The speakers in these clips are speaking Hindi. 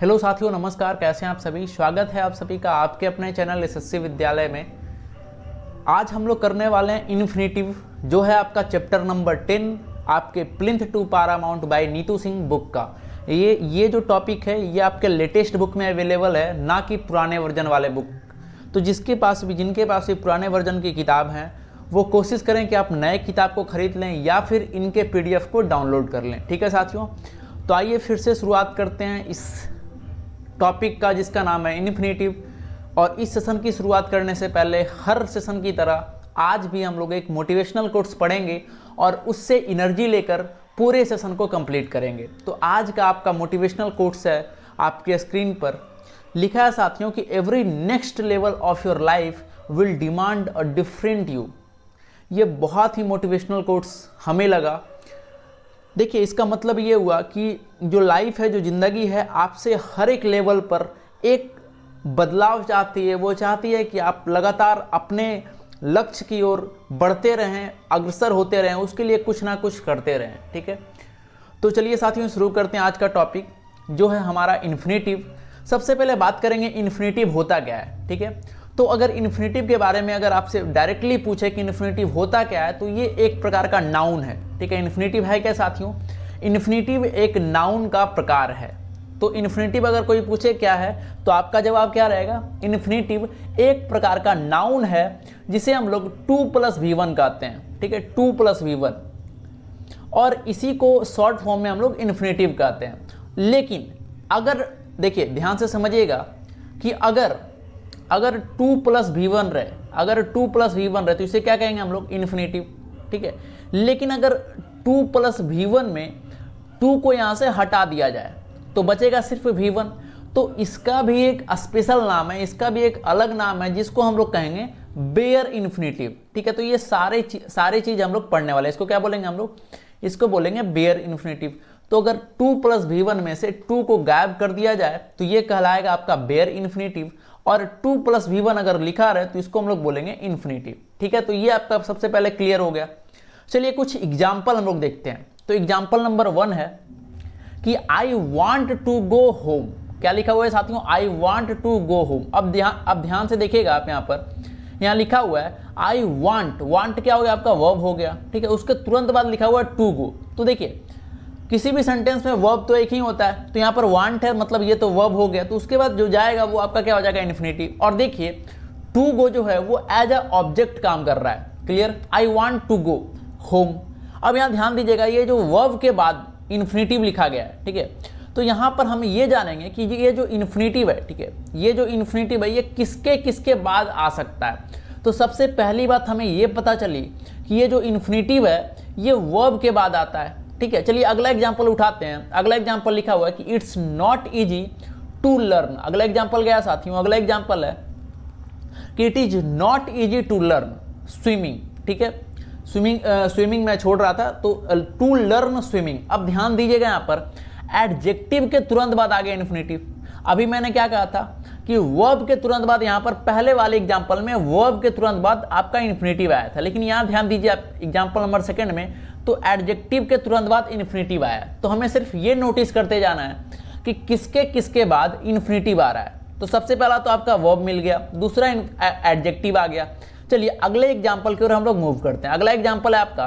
हेलो साथियों, नमस्कार। कैसे हैं आप सभी। स्वागत है आप सभी का आपके अपने चैनल एसएससी विद्यालय में। आज हम लोग करने वाले हैं इन्फिनेटिव, जो है आपका चैप्टर नंबर 10 आपके plinth to paramount by Neetu Singh book का। ये जो टॉपिक है ये आपके लेटेस्ट बुक में अवेलेबल है, ना कि पुराने वर्जन वाले बुक। तो जिनके पास भी पुराने वर्जन की किताब हैं वो कोशिश करें कि आप नए किताब को खरीद लें या फिर इनके पीडीएफ को डाउनलोड कर लें। ठीक है साथियों, तो आइए फिर से शुरुआत करते हैं इस टॉपिक का जिसका नाम है इन्फिनेटिव। और इस सेशन की शुरुआत करने से पहले हर सेशन की तरह आज भी हम लोग एक मोटिवेशनल कोट्स पढ़ेंगे और उससे एनर्जी लेकर पूरे सेशन को कंप्लीट करेंगे। तो आज का आपका मोटिवेशनल कोट्स है आपके स्क्रीन पर लिखा है साथियों कि every next level of your life will demand a different you. ये बहुत ही मोटिवेशनल कोट्स हमें लगा। देखिए, इसका मतलब ये हुआ कि जो लाइफ है, जो ज़िंदगी है, आपसे हर एक लेवल पर एक बदलाव चाहती है। वो चाहती है कि आप लगातार अपने लक्ष्य की ओर बढ़ते रहें, अग्रसर होते रहें, उसके लिए कुछ ना कुछ करते रहें। ठीक है, तो चलिए साथियों शुरू करते हैं आज का टॉपिक जो है हमारा इन्फिनेटिव। सबसे पहले बात करेंगे इन्फिनेटिव होता क्या है। ठीक है, तो अगर इन्फिनेटिव के बारे में अगर आपसे डायरेक्टली पूछे कि इन्फिनेटिव होता क्या है, तो ये एक प्रकार का नाउन है। ठीक है, इन्फिनेटिव है क्या साथियों? इन्फिनेटिव एक नाउन का प्रकार है। तो इन्फिनेटिव अगर कोई पूछे क्या है तो आपका जवाब क्या रहेगा? इन्फिनेटिव एक प्रकार का नाउन है जिसे हम लोग 2+V1 कहते हैं। ठीक है, 2+V1, और इसी को शॉर्ट फॉर्म में हम लोग इन्फिनेटिव कहते हैं। लेकिन अगर देखिए ध्यान से समझिएगा कि अगर 2+V1 रहे, अगर 2+V1 रहे तो इसे क्या कहेंगे हम लोग? इन्फिनेटिव। ठीक है, लेकिन अगर 2+V1 में 2 को यहाँ से हटा दिया जाए तो बचेगा सिर्फ V1। तो इसका भी एक स्पेशल नाम है, इसका भी एक अलग नाम है जिसको हम लोग कहेंगे बेयर इन्फिनेटिव। ठीक है, तो ये सारे चीज़ हम लोग पढ़ने वाले हैं। इसको क्या बोलेंगे हम लोग? इसको बोलेंगे बेयर इन्फिनेटिव। तो अगर 2+V1 में से 2 को गायब कर दिया जाए तो ये कहलाएगा आपका बेयर इन्फिनेटिव, और 2+V1 अगर लिखा रहे तो इसको हम लोग बोलेंगे इन्फिनेटिव। ठीक है, तो ये आपका सबसे पहले क्लियर हो गया। चलिए कुछ एग्जाम्पल हम लोग देखते हैं। तो एग्जाम्पल नंबर 1 है कि I want to go home. क्या लिखा हुआ है साथियों? I want to go home. अब ध्यान से देखिएगा आप, यहाँ लिखा हुआ है आई वांट क्या हो गया? आपका वर्ब हो गया। ठीक है, उसके तुरंत बाद लिखा हुआ है टू गो। तो देखिए किसी भी सेंटेंस में वर्ब तो एक ही होता है, तो यहाँ पर वांट है मतलब ये तो वर्ब हो गया, तो उसके बाद जो जाएगा वो आपका क्या हो जाएगा? इन्फिनेटिव। और देखिए टू गो जो है वो एज अ ऑब्जेक्ट काम कर रहा है। Clear? I want to go home. अब यहाँ ध्यान दीजिएगा, ये जो वर्ब के बाद इन्फिनेटिव लिखा गया है। ठीक है, तो यहाँ पर हम ये जानेंगे कि ये जो इन्फिनेटिव है, ठीक है, ये जो इन्फिनेटिव है ये किसके किसके बाद आ सकता है। तो सबसे पहली बात हमें ये पता चली कि ये जो इन्फिनेटिव है ये वर्ब के बाद आता है। ठीक है, चलिए अगला एग्जाम्पल उठाते हैं। अगला एग्जाम्पल लिखा हुआ है कि it's not easy to learn. अगला एग्जाम्पल गया साथियों, अगला एग्जाम्पल है कि it is not easy to learn swimming. ठीक है, स्विमिंग मैं छोड़ रहा था, तो टू लर्न स्विमिंग। अब ध्यान दीजिएगा यहाँ पर एडजेक्टिव के तुरंत बाद आ गया इन्फिनेटिव। अभी मैंने क्या कहा था कि वर्ब के तुरंत बाद, यहाँ पर पहले वाले एग्जाम्पल में वर्ब के तुरंत बाद आपका इन्फिनेटिव आया था, लेकिन यहाँ ध्यान दीजिए आप एग्जाम्पल नंबर 2 में तो एडजेक्टिव के तुरंत बाद इन्फिनेटिव आया। तो हमें सिर्फ ये नोटिस करते जाना है कि किसके किसके बाद इन्फिनेटिव आ रहा है। तो सबसे पहला तो आपका वर्ब मिल गया, दूसरा एडजेक्टिव आ गया। चलिए अगले एग्जाम्पल की ओर हम लोग मूव करते हैं। अगला एग्जाम्पल है आपका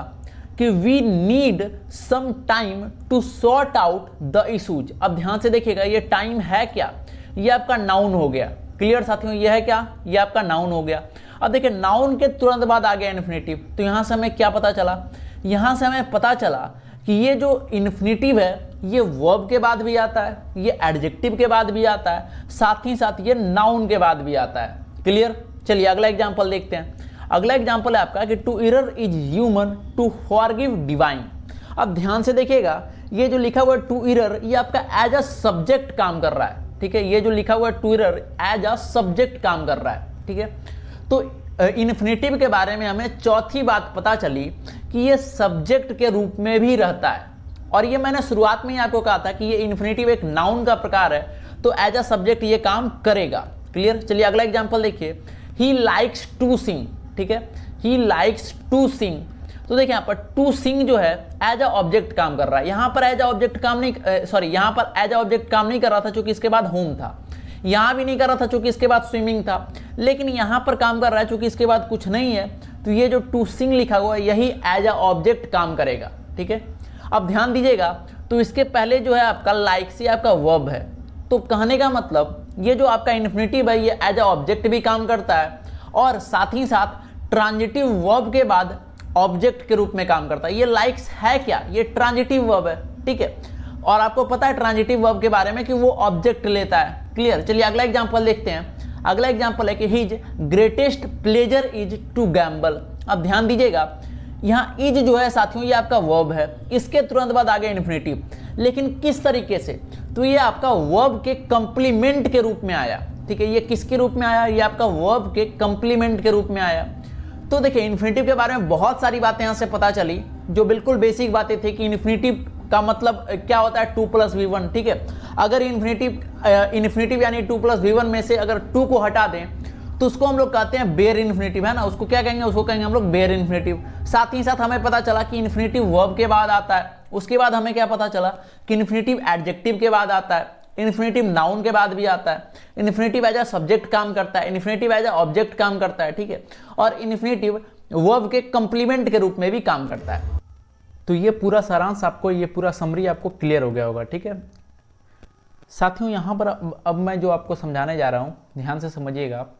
कि we need some time to sort out the issues. अब ध्यान से देखिएगा, ये टाइम है क्या? ये आपका नाउन हो गया। क्लियर साथियों? ये है क्या? ये आपका नाउन हो गया। अब देखिए नाउन के तुरंत बाद आ गया इन्फिनेटिव। तो यहाँ से हमें क्या पता चला? यहाँ से हमें पता चला कि ये जो इन्फिनेटिव है ये वर्ब के बाद भी आता है, ये एडजेक्टिव के बाद भी आता है, साथ ही साथ ये नाउन के बाद भी आता है। क्लियर? चलिए अगला एग्जाम्पल देखते हैं। अगला एग्जाम्पल है आपका कि to err is human to forgive divine. अब ध्यान से देखिएगा, ये जो लिखा हुआ है टू इरर ये आपका एज अ सब्जेक्ट काम कर रहा है। ठीक है, ये जो लिखा हुआ है to err as a subject काम कर रहा है। ठीक है, तो इन्फिनेटिव के बारे में हमें चौथी बात पता चली कि ये सब्जेक्ट के रूप में भी रहता है। और ये मैंने शुरुआत में ही आपको कहा था कि ये इन्फिनेटिव एक नाउन का प्रकार है, तो एज अ सब्जेक्ट ये काम करेगा। क्लियर? चलिए अगला एग्जाम्पल देखिए, ही लाइक्स टू सिंग। ठीक है, ही लाइक्स टू सिंग। तो देखिए यहाँ पर टू सिंग जो है एज अ ऑब्जेक्ट काम कर रहा है, यहाँ पर एज अ ऑब्जेक्ट काम नहीं, सॉरी यहाँ पर एज अ ऑब्जेक्ट काम नहीं कर रहा था चूंकि इसके बाद होम था, यहाँ भी नहीं कर रहा था चूंकि इसके बाद स्विमिंग था, लेकिन यहाँ पर काम कर रहा है चूंकि इसके बाद कुछ नहीं है, तो ये जो टू सिंग लिखा हुआ है यही एज अ ऑब्जेक्ट काम करेगा। ठीक है, अब ध्यान दीजिएगा, तो इसके पहले जो है आपका लाइक से आपका वर्ब है, तो कहने का मतलब ये जो आपका इन्फिनिटिव है ये एज अ ऑब्जेक्ट भी काम करता है और साथ ही साथ ट्रांजिटिव वर्ब के बाद ऑब्जेक्ट के रूप में काम करता है। ये लाइक्स है क्या, ये ट्रांजिटिव वर्ब है। ठीक है, और आपको पता है ट्रांजिटिव वर्ब के बारे में कि वो ऑब्जेक्ट लेता है। क्लियर, चलिए अगला एग्जांपल देखते हैं। अगला एग्जांपल है कि his greatest pleasure is to gamble. अब ध्यान दीजिएगा, यहाँ इज जो है साथियों ये आपका वर्ब है, इसके तुरंत बाद आ गया इन्फिनिटिव, लेकिन किस तरीके से, तो ये आपका वर्ब के कंप्लीमेंट के रूप में आया। ठीक है, ये किसके रूप में आया, ये आपका वर्ब के कंप्लीमेंट के रूप में आया। तो देखिए इन्फिनिटिव के बारे में बहुत सारी बातें यहाँ से पता चली, जो बिल्कुल बेसिक बातें थी कि इन्फिनिटिव का मतलब क्या होता है 2 + v1। ठीक है, अगर इन्फिनिटिव यानी 2 + v1 में से अगर 2 को हटा दें तो उसको हम लोग कहते हैं बेयर इन्फिनिटिव, है ना। उसको क्या कहेंगे, उसको कहेंगे हम लोग बेयर इन्फिनिटिव। साथ ही साथ हमें पता चला कि इन्फिनिटिव वर्ब के बाद आता है, उसके बाद हमें क्या पता चला कि इन्फिनिटिव एडजेक्टिव के बाद आता है, इन्फिनिटिव नाउन के बाद भी आता है, इन्फिनिटिव एज अ सब्जेक्ट काम करता है, इन्फिनिटिव एज अ ऑब्जेक्ट काम करता है। ठीक है, और इन्फिनिटिव वर्ब के कंप्लीमेंट के रूप में भी काम करता है। तो ये पूरा सारांश आपको, ये पूरा समरी आपको क्लियर हो गया होगा। ठीक है साथियों, यहाँ पर अब मैं जो आपको समझाने जा रहा हूँ ध्यान से समझिएगा आप।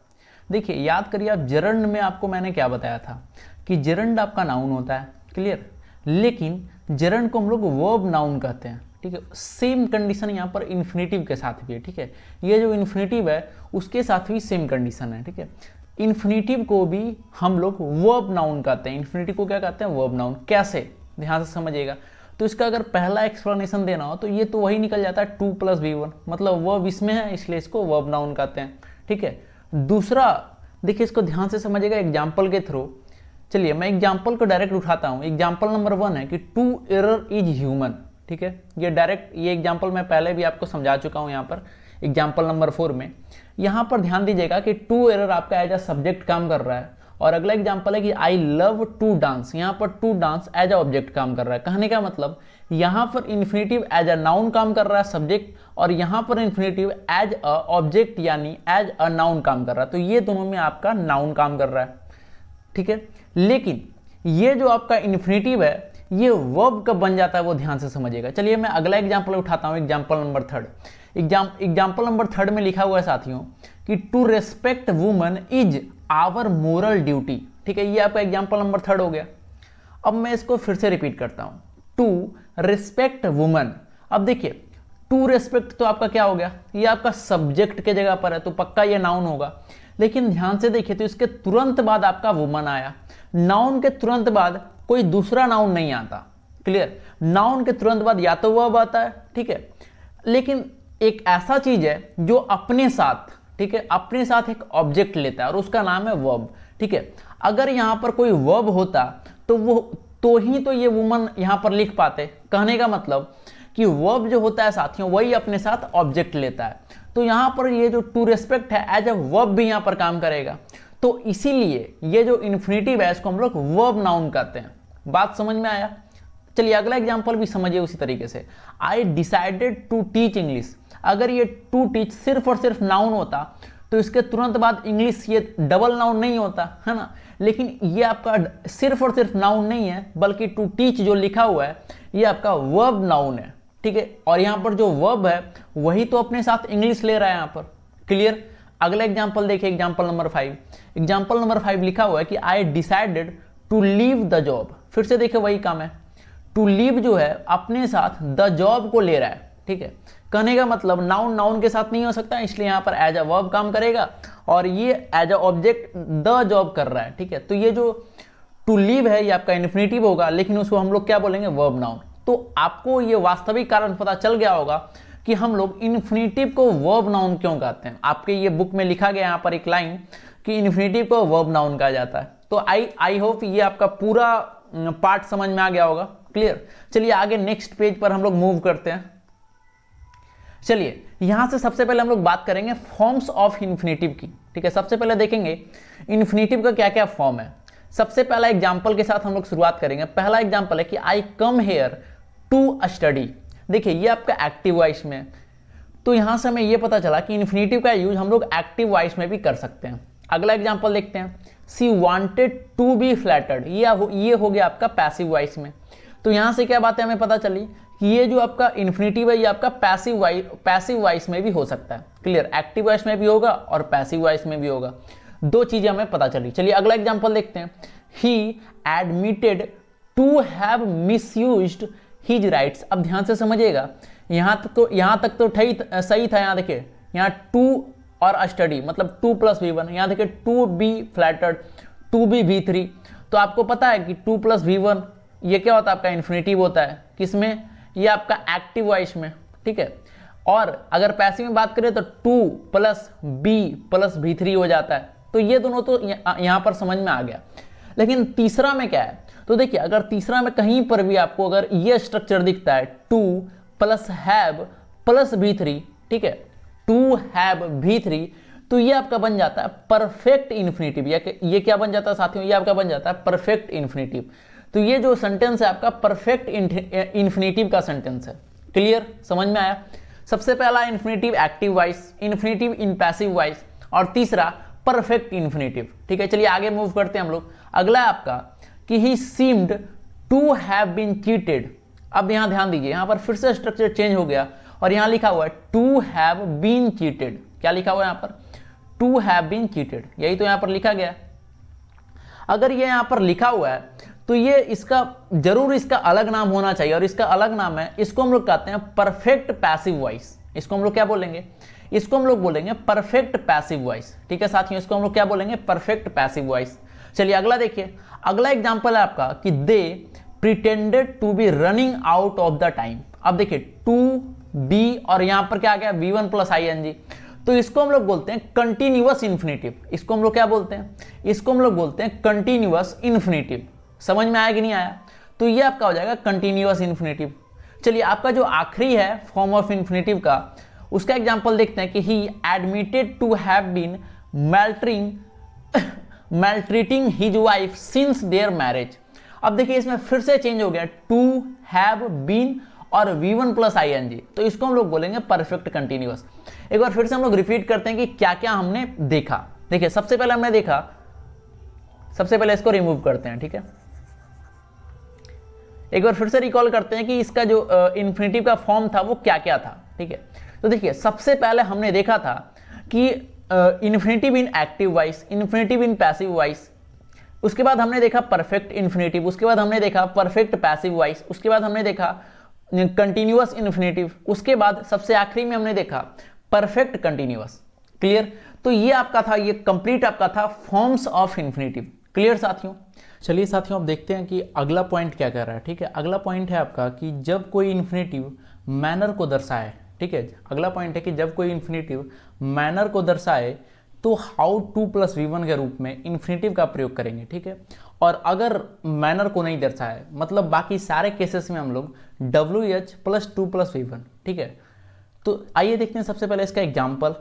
देखिए याद करिए, आप जेरंड में आपको मैंने क्या बताया था कि जेरंड आपका नाउन होता है। क्लियर, लेकिन जेरंड को हम लोग वर्ब नाउन कहते हैं। ठीक है, सेम कंडीशन यहाँ पर इन्फिनिटिव के साथ भी है। ठीक है, ये जो इन्फिनिटिव है उसके साथ भी सेम कंडीशन है। ठीक है, इन्फिनिटिव को भी हम लोग वर्ब नाउन कहते हैं। इन्फिनिटिव को क्या कहते हैं, वर्ब नाउन। कैसे, ध्यान से समझिएगा। तो इसका अगर पहला एक्सप्लेनेशन देना हो तो ये तो वही निकल जाता है 2 + v1, मतलब वर्ब इसमें है इसलिए इसको वर्ब नाउन कहते हैं। ठीक है, दूसरा देखिए इसको ध्यान से समझिएगा एग्जाम्पल के थ्रू। चलिए मैं एग्जाम्पल को डायरेक्ट उठाता हूँ। एग्जाम्पल नंबर 1 है कि टू एरर इज ह्यूमन। ठीक है, ये डायरेक्ट ये एग्जाम्पल मैं पहले भी आपको समझा चुका हूँ यहाँ पर एग्जाम्पल नंबर 4 में। यहाँ पर ध्यान दीजिएगा कि टू एरर आपका एज अ सब्जेक्ट काम कर रहा है, और अगला एग्जाम्पल है कि आई लव टू डांस। यहाँ पर to dance as a object काम कर रहा है। कहने का मतलब यहाँ पर इन्फिनिटिव एज अ नाउन काम कर रहा है सब्जेक्ट, और यहाँ पर इन्फिनिटिव एज अ ऑब्जेक्ट यानी एज अ नाउन काम कर रहा है। तो ये दोनों में आपका नाउन काम कर रहा है। ठीक है, लेकिन ये जो आपका इन्फिनिटिव है ये वर्ब कब बन जाता है वो ध्यान से समझिएगा। चलिए मैं अगला एग्जाम्पल उठाता हूँ, एग्जाम्पल नंबर 3। एग्जाम्पल नंबर 3 में लिखा हुआ है साथियों कि to respect woman is our moral duty. ठीक है, ये आपका एग्जाम्पल नंबर 3 हो गया। अब मैं इसको फिर से रिपीट करता हूं, टू रेस्पेक्ट वुमन। अब देखिए टू रेस्पेक्ट तो आपका क्या हो गया, ये आपका सब्जेक्ट के जगह पर है तो पक्का ये नाउन होगा। लेकिन ध्यान से देखिए तो इसके तुरंत बाद आपका वुमन आया। नाउन के तुरंत बाद कोई दूसरा नाउन नहीं आता। क्लियर, नाउन के तुरंत बाद या तो वर्ब आता है। ठीक है, लेकिन एक ऐसा चीज है जो अपने साथ, ठीक है, अपने साथ एक ऑब्जेक्ट लेता है और उसका नाम है वर्ब। ठीक है, अगर यहां पर कोई वर्ब होता तो वो तो ही तो ये वुमन यहां पर लिख पाते। कहने का मतलब कि वर्ब जो होता है साथियों वही अपने साथ ऑब्जेक्ट लेता है। तो यहां पर ये जो टू रेस्पेक्ट है एज अ वर्ब भी यहां पर काम करेगा। तो इसीलिए ये जो इन्फिनिटिव है इसको हम लोग वर्ब नाउन कहते हैं। बात समझ में आया। चलिए अगला एग्जांपल भी समझिए उसी तरीके से। I decided to teach English. अगर ये टू टीच सिर्फ और सिर्फ नाउन होता तो इसके तुरंत बाद इंग्लिश ये डबल नाउन नहीं होता, है ना। लेकिन ये आपका सिर्फ और सिर्फ नाउन नहीं है, बल्कि टू टीच जो लिखा हुआ है ये आपका वर्ब नाउन है। ठीक है, और यहाँ पर जो वर्ब है वही तो अपने साथ इंग्लिश ले रहा है यहाँ पर। क्लियर, अगला एग्जाम्पल देखिए, एग्जाम्पल नंबर 5। एग्जाम्पल नंबर 5 लिखा हुआ है कि I decided to leave the job. फिर से देखिए वही काम है, टू लीव जो है अपने साथ द जॉब को ले रहा है। ठीक है, कहने का मतलब नाउन नाउन के साथ नहीं हो सकता, इसलिए यहाँ पर एज अ वर्ब काम करेगा और ये as a object the job कर रहा है। ठीक है, तो ये जो टू लीव है ये आपका इन्फिनिटिव होगा, लेकिन उसको हम लोग क्या बोलेंगे, वर्ब नाउन। तो आपको ये वास्तविक कारण पता चल गया होगा कि हम लोग इन्फिनिटिव को वर्ब नाउन क्यों कहते हैं। आपके ये बुक में लिखा गया यहाँ पर एक लाइन कि इन्फिनिटिव को वर्ब नाउन कहा जाता है। तो आई होप ये आपका पूरा पार्ट समझ में आ गया होगा। क्लियर, चलिए आगे नेक्स्ट पेज पर हम लोग मूव करते हैं। चलिए यहां से सबसे पहले हम लोग बात करेंगे फॉर्म्स ऑफ इन्फिनिटिव की। ठीक है, सबसे पहले देखेंगे इन्फिनिटिव का क्या क्या फॉर्म है। सबसे पहला एग्जाम्पल के साथ हम लोग शुरुआत करेंगे। पहला एग्जाम्पल है कि आई कम हेयर टू स्टडी। देखिए ये आपका एक्टिव वॉइस में, तो यहां से हमें ये पता चला कि इन्फिनेटिव का यूज हम लोग एक्टिव वॉइस में भी कर सकते हैं। अगला एग्जाम्पल देखते हैं, सी वांटेड टू बी फ्लैटर्ड। ये हो गया आपका पैसिव वॉइस में। तो यहां से क्या बात है हमें पता चली कि ये जो आपका इन्फिनेटिव है ये आपका पैसिव वॉइस में भी हो सकता है। क्लियर, एक्टिव वॉइस में भी होगा और पैसिव वॉइस में भी होगा। दो चीजें हमें पता चली। चलिए अगला एग्जाम्पल देखते हैं, he admitted to have misused his rights. अब ध्यान से समझिएगा, यहां तक तो सही था। यहां देखिए, यहाँ टू और स्टडी मतलब 2 + V1, यहाँ देखिए to be flattered, to be V3। तो आपको पता है कि 2 + V1 ये क्या होता है, आपका इन्फिनेटिव होता है। किसमें, ये आपका एक्टिव वॉइस में, ठीक है। और अगर पैसिव में बात करें तो 2 + B + V3 हो जाता है। तो ये दोनों तो यहाँ पर समझ में आ गया। लेकिन तीसरा में क्या है, तो देखिए अगर तीसरा में कहीं पर भी आपको अगर ये स्ट्रक्चर दिखता है 2 + हैव + V3, ठीक है, 2 हैव V3, तो ये आपका बन जाता है परफेक्ट इन्फिनेटिव। ये क्या बन जाता है साथियों, ये आपका बन जाता है परफेक्ट इन्फिनेटिव। तो ये जो सेंटेंस है आपका परफेक्ट इन्फिनेटिव का सेंटेंस है। क्लियर, समझ में आया। सबसे पहला infinitive active voice, infinitive in passive voice, और तीसरा परफेक्ट इन्फिनेटिव। ठीक है, चलिए आगे मूव करते हैं हम लोग। अगला है आपका कि he seemed to have been cheated. अब यहां ध्यान दीजिए, यहां पर फिर से स्ट्रक्चर चेंज हो गया और यहां लिखा हुआ है टू हैव बीन चीटेड। क्या लिखा हुआ है यहां पर, टू हैव बीन चीटेड, यही तो यहां पर लिखा गया। अगर ये यहां पर लिखा हुआ है तो ये इसका जरूर इसका अलग नाम होना चाहिए, और इसका अलग नाम है, इसको हम लोग कहते हैं परफेक्ट पैसिव वॉइस। इसको हम लोग क्या बोलेंगे, इसको हम लोग बोलेंगे परफेक्ट पैसिव वॉइस। ठीक है साथियों, इसको हम लोग क्या बोलेंगे, परफेक्ट पैसिव वॉइस। चलिए अगला देखिए, अगला एग्जांपल है आपका कि they pretended to be running out of the time. अब देखिए टू बी और यहां पर क्या आ गया, V1 + ing। तो इसको हम लोग बोलते हैं कंटिन्यूअस इन्फिनेटिव। इसको हम लोग क्या बोलते हैं, इसको हम लोग बोलते हैं कंटिन्यूअस इन्फिनेटिव। समझ में आया कि नहीं आया, तो ये आपका हो जाएगा कंटिन्यूअस इन्फिनेटिव। चलिए आपका जो आखिरी है फॉर्म ऑफ इन्फिनेटिव का, उसका एग्जांपल देखते हैं कि he admitted to have been maltreating his wife since their marriage. अब देखिए इसमें फिर से चेंज हो गया, टू हैव बीन और V1 + ing। तो इसको हम लोग बोलेंगे परफेक्ट कंटिन्यूअस। एक बार फिर से हम लोग रिपीट करते हैं कि क्या क्या हमने देखा। देखिए सबसे पहले हमने देखा, सबसे पहले इसको रिमूव करते हैं, ठीक है। एक बार फिर से रिकॉल करते हैं कि इसका जो इन्फिनेटिव का फॉर्म था वो क्या क्या था, ठीक है। तो देखिए सबसे पहले हमने देखा था कि infinitive in active voice, infinitive in passive voice. उसके बाद हमने देखा परफेक्ट इन्फिनेटिव, उसके बाद हमने देखा परफेक्ट पैसिव वॉइस, उसके बाद हमने देखा कंटिन्यूअस इन्फिनेटिव, उसके बाद सबसे आखिरी में हमने देखा परफेक्ट कंटिन्यूअस। क्लियर, तो ये आपका था, ये कंप्लीट आपका था फॉर्म्स ऑफ इन्फिनेटिव। क्लियर साथियों। चलिए साथियों अब देखते हैं कि अगला पॉइंट क्या कर रहा है। ठीक है, अगला पॉइंट है आपका कि जब कोई इन्फिनेटिव मैनर को दर्शाए। ठीक है, अगला पॉइंट है कि जब कोई इन्फिनेटिव मैनर को दर्शाए तो हाउ 2 + V1 के रूप में इन्फिनेटिव का प्रयोग करेंगे। ठीक है, और अगर मैनर को नहीं दर्शाए, मतलब बाकी सारे केसेस में हम लोग WH + 2 + V1। ठीक है, तो आइए देखते हैं सबसे पहले इसका एग्जाम्पल।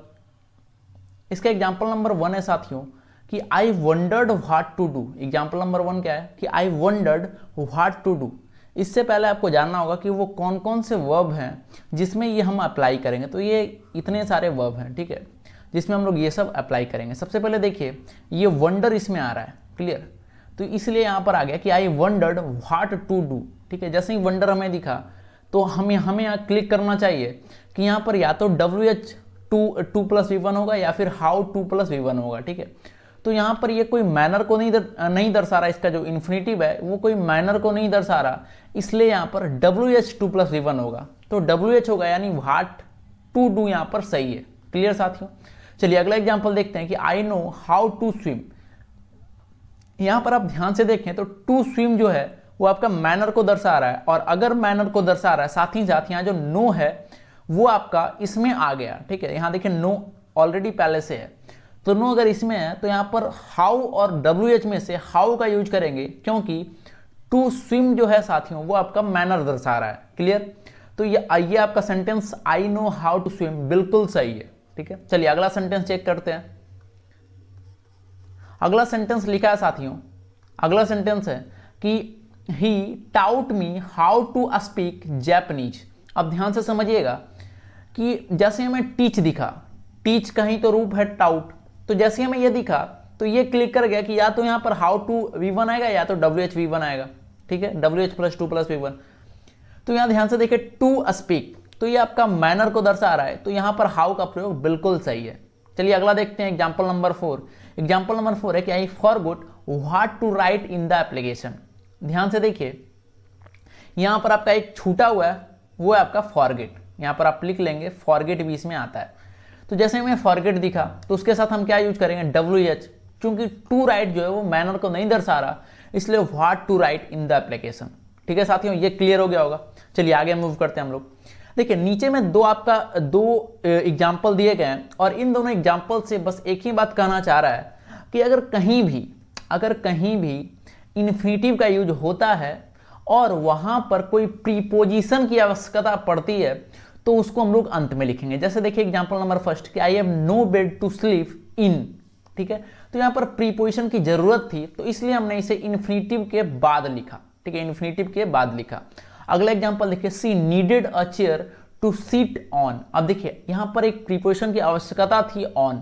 इसका एग्जाम्पल नंबर 1 है साथियों कि I wondered what to do. Example number 1 क्या है कि I wondered what to do. इससे पहले आपको जानना होगा कि वो कौन कौन से वर्ब हैं जिसमें ये हम अप्लाई करेंगे। तो ये इतने सारे वर्ब हैं, ठीक है, जिसमें हम लोग ये सब अप्लाई करेंगे। सबसे पहले देखिए ये वंडर इसमें आ रहा है। क्लियर, तो इसलिए यहाँ पर आ गया कि I wondered what to do. ठीक है, जैसे ही वंडर हमें दिखा तो हमें यहाँ क्लिक करना चाहिए कि यहाँ पर या तो WH 2 + V1 होगा या फिर हाउ 2 + V1 होगा। ठीक है, तो यहाँ पर ये कोई मैनर को नहीं दर्शा रहा, इसका जो इन्फिनेटिव है वो कोई मैनर को नहीं दर्शा रहा, इसलिए यहाँ पर WH 2 + V1 होगा। तो WH होगा यानी व्हाट टू डू यहाँ पर सही है। क्लियर साथियों। चलिए अगला एग्जांपल देखते हैं कि I know how to swim. यहाँ पर आप ध्यान से देखें तो टू स्विम जो है वो आपका मैनर को दर्शा रहा है, और अगर मैनर को दर्शा रहा है साथ ही साथ यहाँ जो नो है वो आपका इसमें आ गया। ठीक है, यहाँ देखिए नो ऑलरेडी पहले से है, तो नो अगर इसमें है तो यहाँ पर हाउ और WH में से हाउ का यूज करेंगे, क्योंकि टू स्विम जो है साथियों वो आपका मैनर दर्शा रहा है। क्लियर, तो ये आपका sentence I know how to swim बिल्कुल सही है। ठीक है, चलिए अगला सेंटेंस चेक करते हैं। अगला सेंटेंस लिखा है साथियों अगला सेंटेंस है कि he taught me how to speak Japanese. अब ध्यान से समझिएगा कि जैसे हमें टीच दिखा, टीच कहीं तो रूप है टाउट, तो जैसे हमें ये दिखा तो ये क्लिक कर गया कि या तो यहाँ पर हाउ टू V1 आएगा या तो WH V1 आएगा, ठीक है, WH + 2 + V1। तो यहाँ ध्यान से देखिए टू स्पीक, तो ये आपका मैनर को दर्शा रहा है, तो यहाँ पर हाउ का प्रयोग बिल्कुल सही है। चलिए अगला देखते हैं एग्जाम्पल नंबर 4। एग्जाम्पल नंबर 4 है कि I forgot what to write in the application. ध्यान से देखिए यहाँ पर आपका एक छूटा हुआ है, वो है आपका फॉरगेट। यहाँ पर आप लिख लेंगे फॉरगेट भी इसमें आता है। तो जैसे हमें फॉरगेट दिखा तो उसके साथ हम क्या यूज करेंगे, WH, क्योंकि टू राइट जो है वो मैनर को नहीं दर्शा रहा, इसलिए what to write in the application. ठीक है साथियों, ये क्लियर हो गया होगा। चलिए आगे मूव करते हैं हम लोग। देखिए नीचे में दो एग्जाम्पल दिए गए हैं और इन दोनों एग्जाम्पल से बस एक ही बात कहना चाह रहा है कि अगर कहीं भी इन्फिनेटिव का यूज होता है और वहां पर कोई प्रीपोजिशन की आवश्यकता पड़ती है तो उसको हम लोग अंत में लिखेंगे। जैसे देखिए एग्जाम्पल नंबर 1 कि I have no bed to sleep in. ठीक है, तो यहाँ पर प्रीपोजिशन की जरूरत थी तो इसलिए हमने इसे इन्फिनेटिव के बाद लिखा। ठीक है, इन्फिनेटिव के बाद लिखा। अगला एग्जाम्पल देखिए, she needed a chair to sit on. अब देखिए यहाँ पर एक प्रीपोजिशन की आवश्यकता थी ऑन,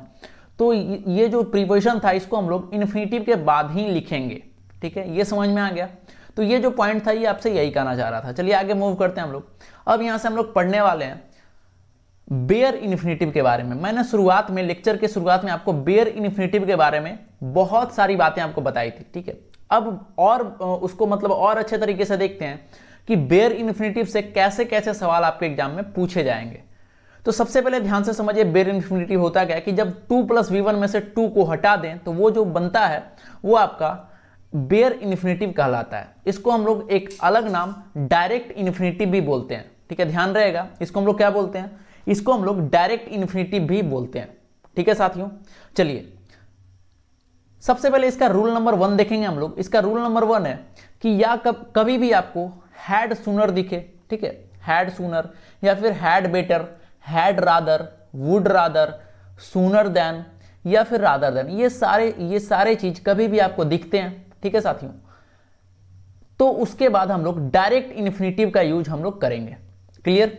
तो ये जो प्रीपोजिशन था इसको हम लोग इन्फिनेटिव के बाद ही लिखेंगे। ठीक है, ये समझ में आ गया। तो ये जो पॉइंट था ये आपसे यही कहना चाह रहा था। चलिए आगे मूव करते हैं हम लोग। अब यहां से हम लोग पढ़ने वाले हैं बेयर इन्फिनेटिव के बारे में। मैंने शुरुआत में, लेक्चर के शुरुआत में आपको बेयर इन्फिनेटिव के बारे में बहुत सारी बातें आपको बताई थी। ठीक है, अब और उसको मतलब और अच्छे तरीके से देखते हैं कि बेयर इन्फिनेटिव से कैसे कैसे सवाल आपके एग्जाम में पूछे जाएंगे। तो सबसे पहले ध्यान से समझिए बेयर इन्फिनेटिव होता क्या है कि जब 2 + V1 में से 2 को हटा दें तो वो जो बनता है वो आपका बेयर इन्फिनेटिव कहलाता है। इसको हम लोग एक अलग नाम डायरेक्ट इन्फिनेटिव भी बोलते हैं। ठीक है, ध्यान रहेगा, इसको हम लोग क्या बोलते हैं, इसको हम लोग डायरेक्ट इन्फिनेटिव भी बोलते हैं। ठीक है साथियों, चलिए सबसे पहले इसका रूल नंबर 1 देखेंगे हम लोग। इसका रूल नंबर 1 है कि या कभी भी आपको हैड सूनर दिखे, ठीक है, हैड सूनर या फिर had better, had rather, would rather, sooner than या फिर रादर देन, ये सारे चीज कभी भी आपको दिखते हैं। ठीक है साथियों, तो उसके बाद हम लोग डायरेक्ट इन्फिनेटिव का यूज हम लोग करेंगे। क्लियर,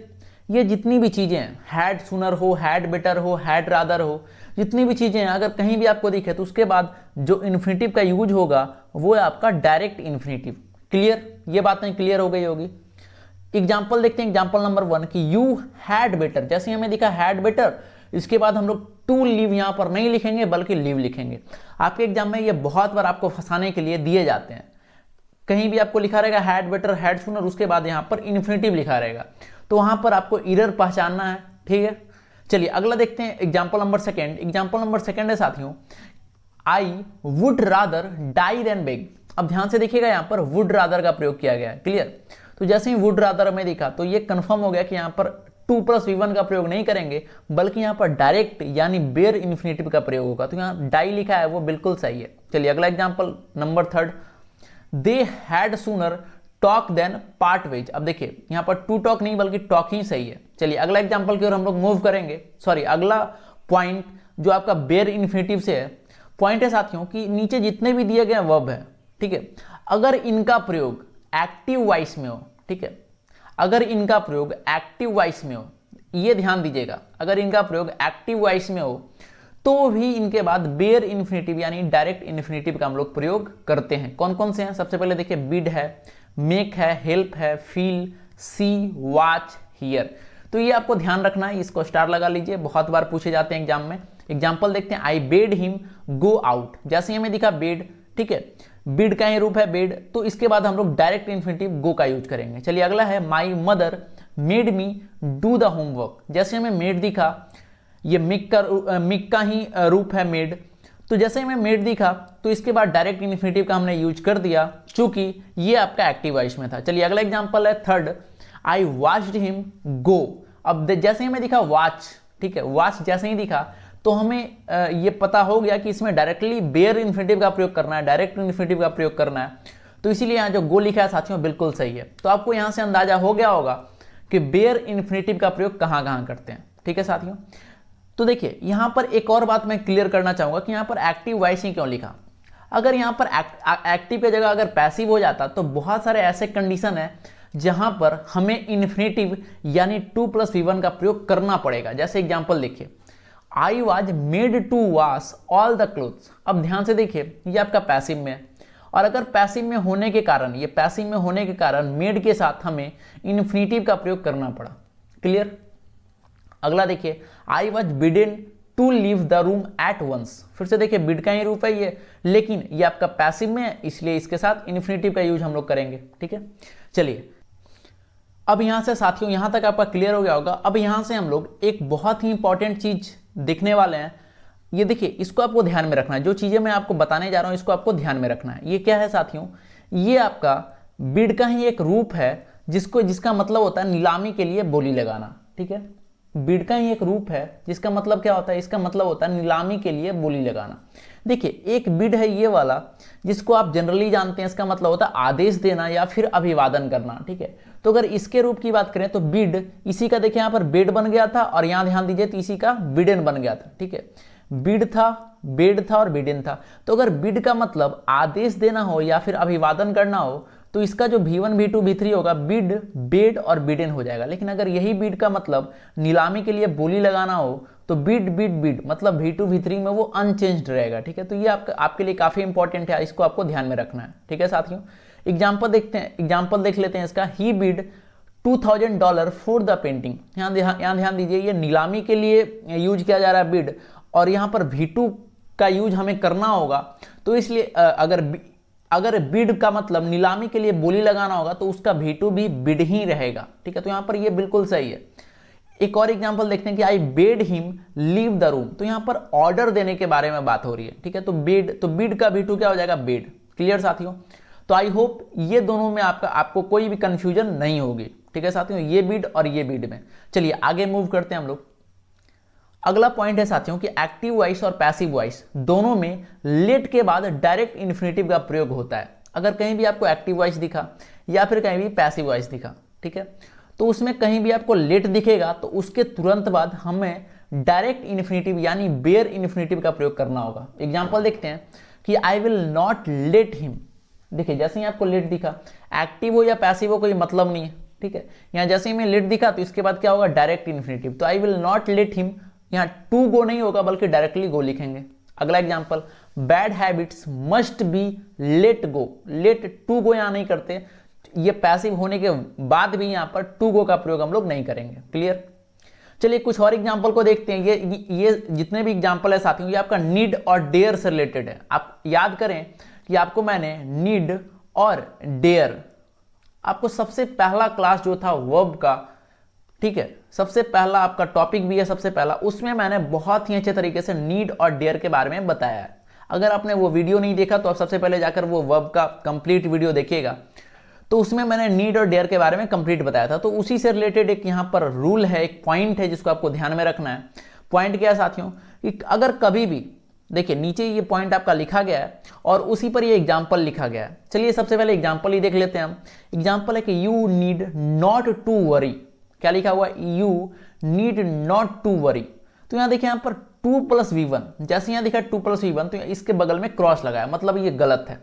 ये जितनी भी चीजें हैं, हैड सूनर हो, हैड बेटर हो, हैड रादर हो, जितनी भी चीजें हैं अगर कहीं भी आपको दिखे तो उसके बाद जो इन्फिनेटिव का यूज होगा वो है आपका डायरेक्ट इन्फिनेटिव। क्लियर, ये बातें क्लियर हो गई होगी। एग्जाम्पल देखते हैं, एग्जाम्पल नंबर 1 कि यू हैड बेटर। जैसे हमें दिखा हैड बेटर, इसके बाद हम लोग टू लीव यहां पर नहीं लिखेंगे बल्कि लीव लिखेंगे। आपके एग्जाम में ये बहुत बार आपको फंसाने के लिए दिए जाते हैं। कहीं भी आपको लिखा रहेगा हैड बेटर, हैड सूनर, उसके बाद यहां पर इन्फिनेटिव लिखा रहेगा, तो वहां पर आपको एरर पहचानना है। ठीक है, चलिए अगला देखते हैं एग्जाम्पल नंबर 2। एग्जाम्पल नंबर 2 है साथियों, I would rather die than beg. अब ध्यान से देखिएगा यहाँ पर वुड रादर का प्रयोग किया गया है। क्लियर, तो जैसे ही वुड रादर हमें दिखा तो ये कंफर्म हो गया कि यहाँ पर 2 + V1 का प्रयोग नहीं करेंगे बल्कि यहाँ पर डायरेक्ट यानी बेयर इन्फिनेटिव का प्रयोग होगा। तो यहाँ डाई लिखा है वो बिल्कुल सही है। चलिए अगला example number 3, they had sooner talk than part ways. अब देखिए यहाँ पर टू टॉक नहीं बल्कि टॉक ही सही है। चलिए अगला एग्जाम्पल की ओर हम लोग मूव करेंगे। सॉरी, अगला पॉइंट जो आपका बेयर इन्फिनेटिव से है, पॉइंट है साथियों कि नीचे जितने भी दिए गए वर्ब है, ठीक है, अगर इनका प्रयोग एक्टिव वॉइस में हो, ठीक है, अगर इनका प्रयोग एक्टिव वॉइस में हो, ये ध्यान दीजिएगा, अगर इनका प्रयोग एक्टिव वॉइस में हो तो भी इनके बाद बेयर इन्फिनेटिव यानी डायरेक्ट इन्फिनेटिव का हम लोग प्रयोग करते हैं। कौन कौन से हैं? सबसे पहले देखिए बिड है, मेक है, हेल्प है, फील, सी, वॉच, हियर। तो ये आपको ध्यान रखना है, इसको स्टार लगा लीजिए, बहुत बार पूछे जाते हैं एग्जाम में। एग्जाम्पल देखते हैं, आई बेड हिम गो आउट। जैसे ही हमें दिखा बेड, ठीक है, बिड का ही रूप है बेड, तो इसके बाद हम लोग डायरेक्ट इन्फिनेटिव गो का यूज करेंगे। चलिए अगला है, my mother made me do the homework. जैसे हमें मेड दिखा, ये मिक का ही रूप है मेड, तो जैसे हमें मेड दिखा तो इसके बाद डायरेक्ट इन्फिनेटिव का हमने यूज कर दिया चूंकि ये आपका एक्टिव वॉइस में था। चलिए अगला एग्जांपल है 3, आई वॉच्ड हिम गो। अब जैसे ही हमें दिखा वॉच, ठीक है, वॉच जैसे ही दिखा तो हमें ये पता हो गया कि इसमें डायरेक्टली बेयर इन्फिनेटिव का प्रयोग करना है, डायरेक्ट इन्फिनेटिव का प्रयोग करना है, तो इसीलिए यहाँ जो गो लिखा है साथियों बिल्कुल सही है। तो आपको यहाँ से अंदाजा हो गया होगा कि बेयर इन्फिनेटिव का प्रयोग कहाँ कहाँ करते हैं। ठीक है साथियों, तो देखिए यहाँ पर एक और बात मैं क्लियर करना चाहूंगा कि यहाँ पर एक्टिव वॉइस ही क्यों लिखा। अगर यहाँ पर एक्टिव की जगह अगर पैसिव हो जाता तो बहुत सारे ऐसे कंडीशन है जहां पर हमें इन्फिनेटिव यानी 2+v1 का प्रयोग करना पड़ेगा। जैसे एग्जांपल देखिए, I was made to wash all the clothes. अब ध्यान से देखिए, ये आपका पैसिव में है, और अगर पैसिव में होने के कारण, ये पैसिव में होने के कारण मेड के साथ हमें इन्फिनेटिव का प्रयोग करना पड़ा। क्लियर। अगला देखिए, I was bidden to leave the room at once. फिर से देखिए, बिड का ही रूप है ये, लेकिन ये आपका पैसिव में है, इसलिए इसके साथ इन्फिनेटिव का यूज हम लोग करेंगे। ठीक है, चलिए अब यहां से साथियों, यहां तक आपका क्लियर हो गया होगा। अब यहां से हम लोग एक बहुत ही इंपॉर्टेंट चीज देखने वाले हैं। ये देखिए, इसको आपको ध्यान में रखना है, जो चीजें मैं आपको बताने जा रहा हूं इसको आपको ध्यान में रखना है। ये क्या है साथियों, ये आपका बिड का ही एक रूप है जिसका मतलब होता है नीलामी के लिए बोली लगाना। ठीक है, बिड का ही एक रूप है जिसका मतलब क्या होता है, इसका मतलब होता है नीलामी के लिए बोली लगाना। देखिए, एक बिड है ये वाला जिसको आप जनरली जानते हैं, इसका मतलब होता है आदेश देना या फिर अभिवादन करना। ठीक है, तो अगर इसके रूप की बात करें तो बिड, इसी का देखिए यहाँ पर बेड बन गया था, और यहाँ ध्यान दीजिए तो इसी का बिडेन बन गया था। ठीक है, बिड था, बेड था और बिडेन था। तो अगर बिड का मतलब आदेश देना हो या फिर अभिवादन करना हो तो इसका जो V1 V2 V3 होगा, बिड, बेड और बिडेन हो जाएगा। लेकिन अगर यही बिड का मतलब नीलामी के लिए बोली लगाना हो तो बिड बिड बिड मतलब V2 V3 में वो अनचेंज्ड रहेगा। ठीक है, तो ये आपके लिए काफी इंपॉर्टेंट है, इसको आपको ध्यान में रखना है। ठीक है साथियों, एग्जाम्पल देखते हैं, एग्जाम्पल देख लेते हैं इसका। ही बिड $2000 फॉर द पेंटिंग। यहाँ ध्यान दीजिए, ये नीलामी के लिए यूज किया जा रहा है बिड, और यहाँ पर V2 का यूज हमें करना होगा। तो इसलिए अगर बिड का मतलब नीलामी के लिए बोली लगाना होगा तो उसका V2 भी बिड ही रहेगा। ठीक है, तो यहाँ पर ये बिल्कुल सही है। एक और एग्जांपल देखते हैं कि I bade him leave the room. तो यहाँ पर ऑर्डर देने के बारे में बात हो रही है। ठीक है, तो बिड का V2 क्या हो जाएगा, बेड। क्लियर साथियों, तो आई होप ये दोनों में आपको कोई भी कंफ्यूजन नहीं होगी। ठीक है साथियों, ये बिड और ये बिड में। चलिए आगे मूव करते हैं हम लोग। अगला पॉइंट है साथियों कि एक्टिव वॉइस और पैसिव वॉइस दोनों में लेट के बाद डायरेक्ट इन्फिनेटिव का प्रयोग होता है। अगर कहीं भी आपको एक्टिव वॉइस दिखा या फिर कहीं भी पैसिव वॉइस दिखा, ठीक है, तो उसमें कहीं भी आपको लेट दिखेगा तो उसके तुरंत बाद हमें डायरेक्ट इन्फिनेटिव यानी बेयर इन्फिनेटिव का प्रयोग करना होगा। एग्जाम्पल देखते हैं कि आई विल नॉट लेट हिम। देखिए, जैसे ही आपको लेट दिखा, एक्टिव हो या पैसिव हो कोई मतलब नहीं है। ठीक है, यहाँ जैसे ही मैं लेट दिखा तो इसके बाद क्या होगा, डायरेक्ट इन्फिनेटिव। तो I will not let him, यहाँ टू गो नहीं होगा बल्कि डायरेक्टली गो लिखेंगे। अगला example, bad habits must be let go. Let to go यहाँ नहीं करते, ये पैसिव होने के बाद भी यहाँ पर टू गो का प्रयोग हम लोग नहीं करेंगे। क्लियर। चलिए कुछ और एग्जांपल को देखते हैं। ये जितने भी एग्जांपल है साथियों, ये आपका नीड और डेयर से रिलेटेड है। आप याद करें कि आपको मैंने नीड और डेयर, आपको सबसे पहला क्लास जो था वर्ब का, ठीक है, सबसे पहला आपका टॉपिक भी है सबसे पहला, उसमें मैंने बहुत ही अच्छे तरीके से नीड और डेयर के बारे में बताया है। अगर आपने वो वीडियो नहीं देखा तो आप सबसे पहले जाकर वो वर्ब का कंप्लीट वीडियो देखिएगा, तो उसमें मैंने नीड और डेयर के बारे में कंप्लीट बताया था। तो उसी से रिलेटेड एक यहाँ पर रूल है, एक पॉइंट है जिसको आपको ध्यान में रखना है। पॉइंट क्या है साथियों कि अगर कभी भी, देखिए नीचे ये पॉइंट आपका लिखा गया है और उसी पर ये एग्जाम्पल लिखा गया है। चलिए सबसे पहले एग्जाम्पल ही देख लेते हैं हम। एग्जाम्पल है कि you need not to worry. क्या लिखा हुआ है, you need not to worry. तो यहां देखिए, यहां पर 2+v1, जैसे यहां दिखा 2+v1 तो इसके बगल में क्रॉस लगाया, मतलब ये गलत है।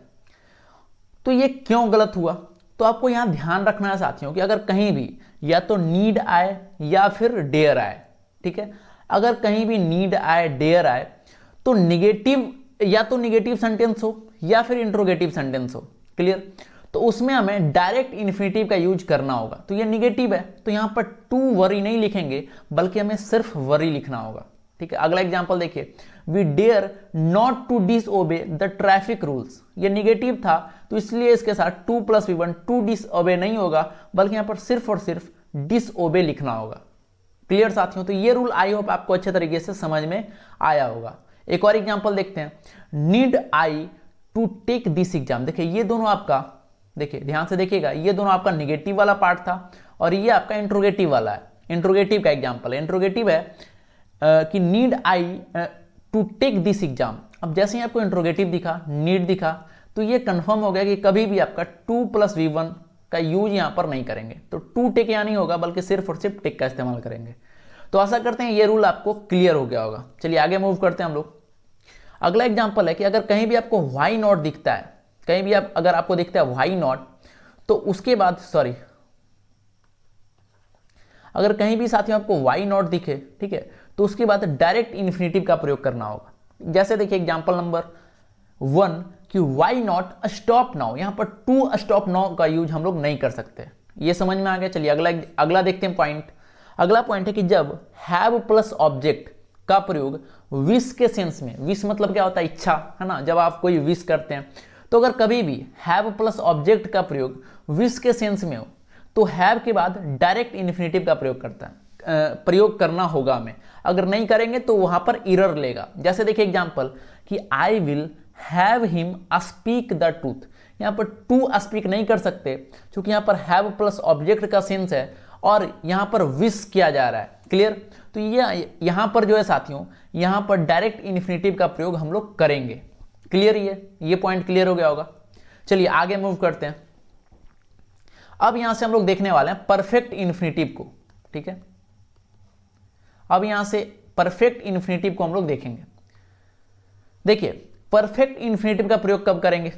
तो ये क्यों गलत हुआ, तो आपको यहां ध्यान रखना है साथियों कि अगर कहीं भी या तो नीड आए या फिर डेयर आए, ठीक है, अगर कहीं भी नीड आए डेयर आए तो निगेटिव, या तो निगेटिव सेंटेंस हो या फिर इंट्रोगेटिव सेंटेंस हो। क्लियर। तो उसमें हमें डायरेक्ट इन्फिनेटिव का यूज करना होगा। तो ये निगेटिव है तो यहां पर टू वरी नहीं लिखेंगे बल्कि हमें सिर्फ वरी लिखना होगा। ठीक है, अगला एग्जांपल देखिए, we dare not to disobey the traffic rules. ये निगेटिव था तो इसलिए इसके साथ 2+v1, टू डिसओबे नहीं होगा बल्कि यहां पर सिर्फ और सिर्फ डिसओबे लिखना होगा। क्लियर साथियों, तो ये रूल आई होप आपको अच्छे तरीके से समझ में आया होगा। एक और एग्जांपल देखते हैं, need I to take this exam. देखिए ये दोनों आपका, देखिए ध्यान से देखिएगा, ये दोनों आपका निगेटिव वाला पार्ट था और ये आपका इंट्रोगेटिव वाला है। इंट्रोगेटिव का एग्जांपल है, इंट्रोगेटिव है कि need I to take this exam. अब जैसे ही आपको इंट्रोगेटिव दिखा, नीड दिखा, तो ये कंफर्म हो गया कि कभी भी आपका 2+v1 का यूज यहां पर नहीं करेंगे। तो टू टेक यहां नहीं होगा बल्कि सिर्फ और सिर्फ टेक का इस्तेमाल करेंगे। तो आशा करते हैं ये रूल आपको क्लियर हो गया होगा। चलिए आगे मूव करते हैं हम लोग। अगला एग्जांपल है कि अगर कहीं भी आपको वाई नॉट दिखता है, कहीं भी अगर आपको दिखता है वाई नॉट, तो उसके बाद अगर कहीं भी साथियों आपको वाई नॉट दिखे, ठीक है, तो उसके बाद डायरेक्ट इन्फिनेटिव का प्रयोग करना होगा। जैसे देखिए एग्जांपल नंबर 1 कि वाई नॉट स्टॉप नाउ, यहां पर टू स्टॉप नाउ का यूज हम लोग नहीं कर सकते। ये समझ में आ गया। चलिए अगला देखते हैं पॉइंट। अगला पॉइंट है कि जब हैव प्लस ऑब्जेक्ट का प्रयोग विश के सेंस में, विश मतलब क्या होता है, इच्छा, है ना, जब आप कोई विश करते हैं, तो अगर कभी भी हैव प्लस ऑब्जेक्ट का प्रयोग विश के सेंस में हो तो हैव के बाद डायरेक्ट इन्फिनेटिव का प्रयोग करना होगा हमें। अगर नहीं करेंगे तो वहां पर एरर लेगा। जैसे देखिए एग्जांपल कि I will have him speak the truth, यहां पर टू स्पीक नहीं कर सकते क्योंकि यहां पर हैव प्लस ऑब्जेक्ट का सेंस है और यहां पर विश किया जा रहा है। क्लियर? तो ये यहां पर जो है साथियों, यहां पर डायरेक्ट इन्फिनेटिव का प्रयोग हम लोग करेंगे। क्लियर? ये पॉइंट क्लियर हो गया होगा। चलिए आगे मूव करते हैं। अब यहां से हम लोग देखने वाले हैं परफेक्ट इन्फिनेटिव को। ठीक है, अब यहां से परफेक्ट इन्फिनेटिव को हम लोग देखेंगे। देखिए परफेक्ट इन्फिनेटिव का प्रयोग कब करेंगे?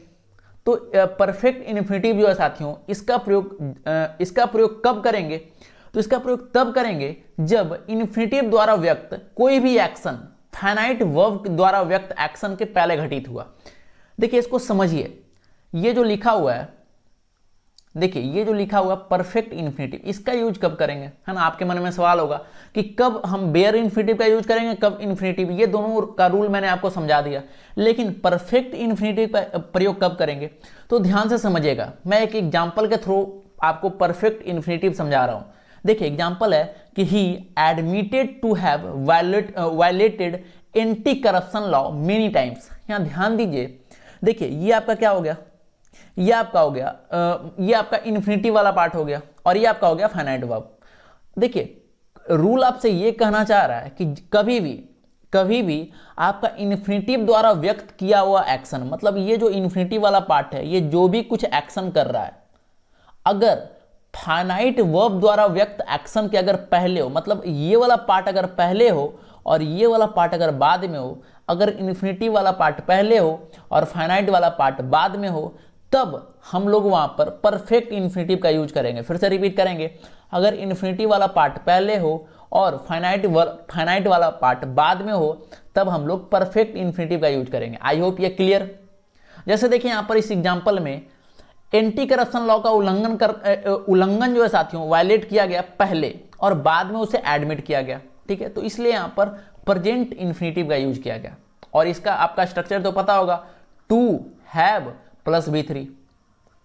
तो परफेक्ट इन्फिनेटिव जो है साथियों, इसका प्रयोग कब करेंगे? तो इसका प्रयोग तब करेंगे जब इन्फिनेटिव द्वारा व्यक्त कोई भी एक्शन फाइनाइट वर्ब द्वारा व्यक्त एक्शन के पहले घटित हुआ। देखिए इसको समझिए, ये जो लिखा हुआ है, देखिए ये जो लिखा हुआ परफेक्ट इन्फिनेटिव, इसका यूज कब करेंगे, है ना। आपके मन में सवाल होगा कि कब हम बेयर इन्फिनेटिव का यूज करेंगे, कब इन्फिनेटिव, ये दोनों का रूल मैंने आपको समझा दिया। लेकिन परफेक्ट इन्फिनेटिव का प्रयोग कब करेंगे, तो ध्यान से समझिएगा। मैं एक एग्जांपल के थ्रू आपको परफेक्ट इन्फिनेटिव समझा रहा हूं। देखिए एग्जांपल है कि he admitted to have violated anti corruption law many times. यहां ध्यान दीजिए, देखिए ये आपका क्या हो गया, ये आपका हो गया, ये आपका इन्फिनिटी वाला पार्ट हो गया और ये आपका हो गया फाइनाइट वर्ब। देखिए रूल आपसे ये कहना चाह रहा है कि कभी भी आपका इन्फिनिटिव द्वारा व्यक्त किया हुआ एक्शन, मतलब ये जो इन्फिनिटी वाला पार्ट है, ये जो भी कुछ एक्शन कर रहा है, अगर फाइनाइट वर्ब द्वारा व्यक्त एक्शन के अगर पहले हो, मतलब ये वाला पार्ट अगर पहले हो और ये वाला पार्ट अगर बाद में हो, अगर इन्फिनिटी वाला पार्ट पहले हो और फाइनाइट वाला पार्ट बाद में हो, तब हम लोग वहां पर परफेक्ट इन्फिनेटिव का यूज करेंगे। फिर से रिपीट करेंगे, अगर इन्फिनिटी वाला पार्ट पहले हो और फाइनाइट वाला पार्ट बाद में हो, तब हम लोग परफेक्ट इन्फिनेटिव का यूज करेंगे। आई होप ये क्लियर। जैसे देखिए यहां पर इस एग्जांपल में एंटी करप्शन लॉ का उल्लंघन जो है साथियों, वायलेट किया गया पहले और बाद में उसे एडमिट किया गया। ठीक है, तो इसलिए यहां पर प्रेजेंट इन्फिनेटिव का यूज किया गया। और इसका आपका स्ट्रक्चर तो पता होगा, टू हैव प्लस V3।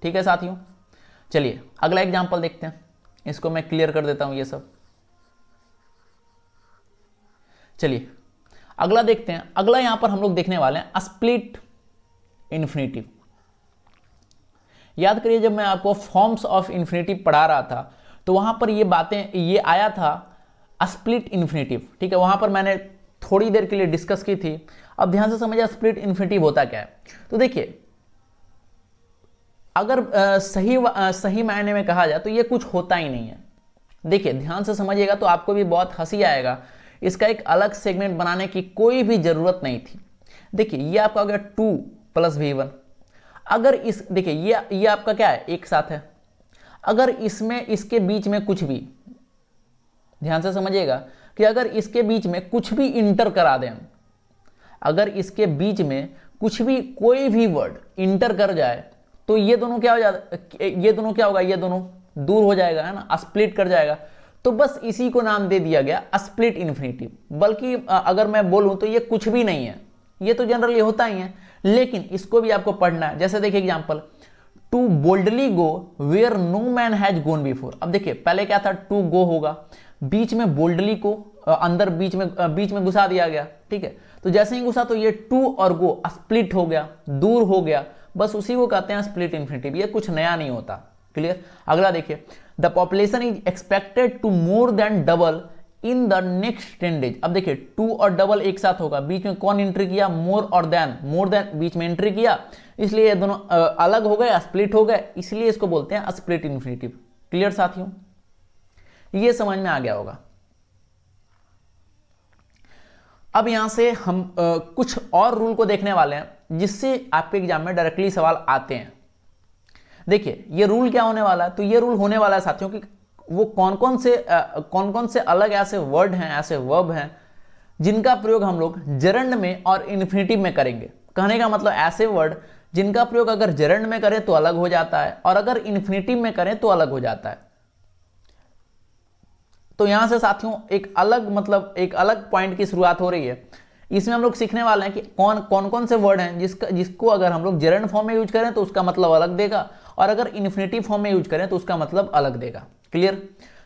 ठीक है साथियों, चलिए अगला एग्जांपल देखते हैं। इसको मैं क्लियर कर देता हूं ये सब। चलिए अगला देखते हैं। अगला यहां पर हम लोग देखने वाले हैं स्प्लिट इन्फिनेटिव। याद करिए जब मैं आपको फॉर्म्स ऑफ इन्फिनेटिव पढ़ा रहा था तो वहां पर ये आया था स्प्लिट इन्फिनेटिव। ठीक है, वहां पर मैंने थोड़ी देर के लिए डिस्कस की थी। अब ध्यान से समझिए स्प्लिट इन्फिनेटिव होता क्या है। तो देखिए अगर सही मायने में कहा जाए तो ये कुछ होता ही नहीं है। देखिए ध्यान से समझिएगा तो आपको भी बहुत हंसी आएगा। इसका एक अलग सेगमेंट बनाने की कोई भी जरूरत नहीं थी। देखिए ये आपका हो गया 2 + V1। अगर देखिए ये आपका क्या है, एक साथ है। अगर इसके बीच में कुछ भी, ध्यान से समझिएगा कि अगर इसके बीच में कुछ भी इंटर करा दें, अगर इसके बीच में कुछ भी कोई भी वर्ड इंटर कर जाए तो ये दोनों क्या होगा, ये दोनों दूर हो जाएगा, है ना, स्प्लिट कर जाएगा। तो बस इसी को नाम दे दिया गया स्प्लिट इन्फिनेटिव। बल्कि अगर मैं बोलूं तो ये कुछ भी नहीं है, ये तो जनरली होता ही है, लेकिन इसको भी आपको पढ़ना है। जैसे देखिए example, to boldly go where no man has gone before. अब देखिए पहले क्या था, टू गो होगा, बीच में बोल्डली को अंदर बीच में घुसा दिया गया। ठीक है, तो जैसे ही घुसा तो ये टू और गो स्प्लिट हो गया, दूर हो गया, बस उसी को कहते हैं स्प्लिट इन्फिनेटिव। ये कुछ नया नहीं होता। क्लियर? अगला देखिए, the population is expected to more than double in the next 10 days. अब देखिए 2 और डबल एक साथ होगा, बीच में कौन एंट्री किया, मोर देन बीच में एंट्री किया, इसलिए ये दोनों अलग हो गए, स्प्लिट हो गए, इसलिए इसको बोलते हैं स्प्लिट इन्फिनेटिव। क्लियर साथियों? ये समझ में आ गया होगा। अब यहां से हम कुछ और रूल को देखने वाले हैं जिससे आपके एग्जाम में डायरेक्टली सवाल आते हैं। देखिए ये रूल क्या होने वाला है, तो ये रूल होने वाला है साथियों कि वो कौन कौन से अलग ऐसे वर्ड हैं, ऐसे वर्ब हैं जिनका प्रयोग हम लोग जरंड में और इन्फिनेटिव में करेंगे। कहने का मतलब ऐसे वर्ड जिनका प्रयोग अगर जरंड में करें तो अलग हो जाता है और अगर इन्फिनेटिव में करें तो अलग हो जाता है। तो यहां से साथियों एक अलग पॉइंट की शुरुआत हो रही है। इसमें हम लोग सीखने वाले हैं कि कौन से वर्ड हैं जिसको अगर हम लोग जरंड फॉर्म में यूज करें तो उसका मतलब अलग देगा और अगर इन्फिनेटिव फॉर्म में यूज करें तो उसका मतलब अलग देगा। क्लियर?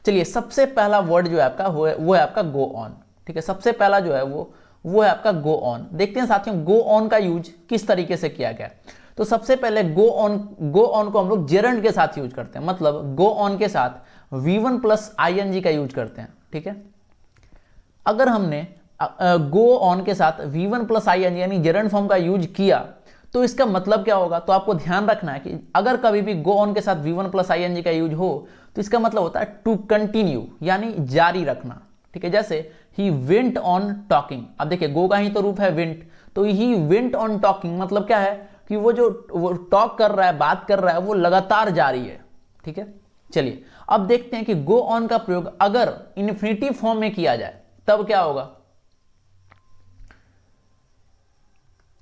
चलिए सबसे पहला वर्ड जो है आपका वो है आपका गो ऑन। ठीक है, सबसे पहला जो है वो है आपका गो ऑन। देखते हैं साथियों गो ऑन का यूज किस तरीके से किया गया। तो सबसे पहले गो ऑन को हम लोग जेरंड के साथ यूज करते हैं, मतलब गो ऑन के साथ V1 प्लस ING का यूज करते हैं। ठीक है, अगर हमने गो ऑन के साथ V1 प्लस ING यानी जेरंड फॉर्म का यूज किया तो इसका मतलब क्या होगा। तो आपको ध्यान रखना है कि अगर कभी भी गो ऑन के साथ V1 प्लस ING का यूज हो तो इसका मतलब होता है टू कंटिन्यू यानी जारी रखना। ठीक है, जैसे ही वेंट ऑन टॉकिंग। अब देखिए गो का ही तो रूप है वेंट, तो ही वेंट ऑन टॉकिंग मतलब क्या है कि वो टॉक कर रहा है, बात कर रहा है, वो लगातार जारी है। ठीक है, चलिए अब देखते हैं कि गो ऑन का प्रयोग अगर इन्फिनिटिव फॉर्म में किया जाए तब क्या होगा।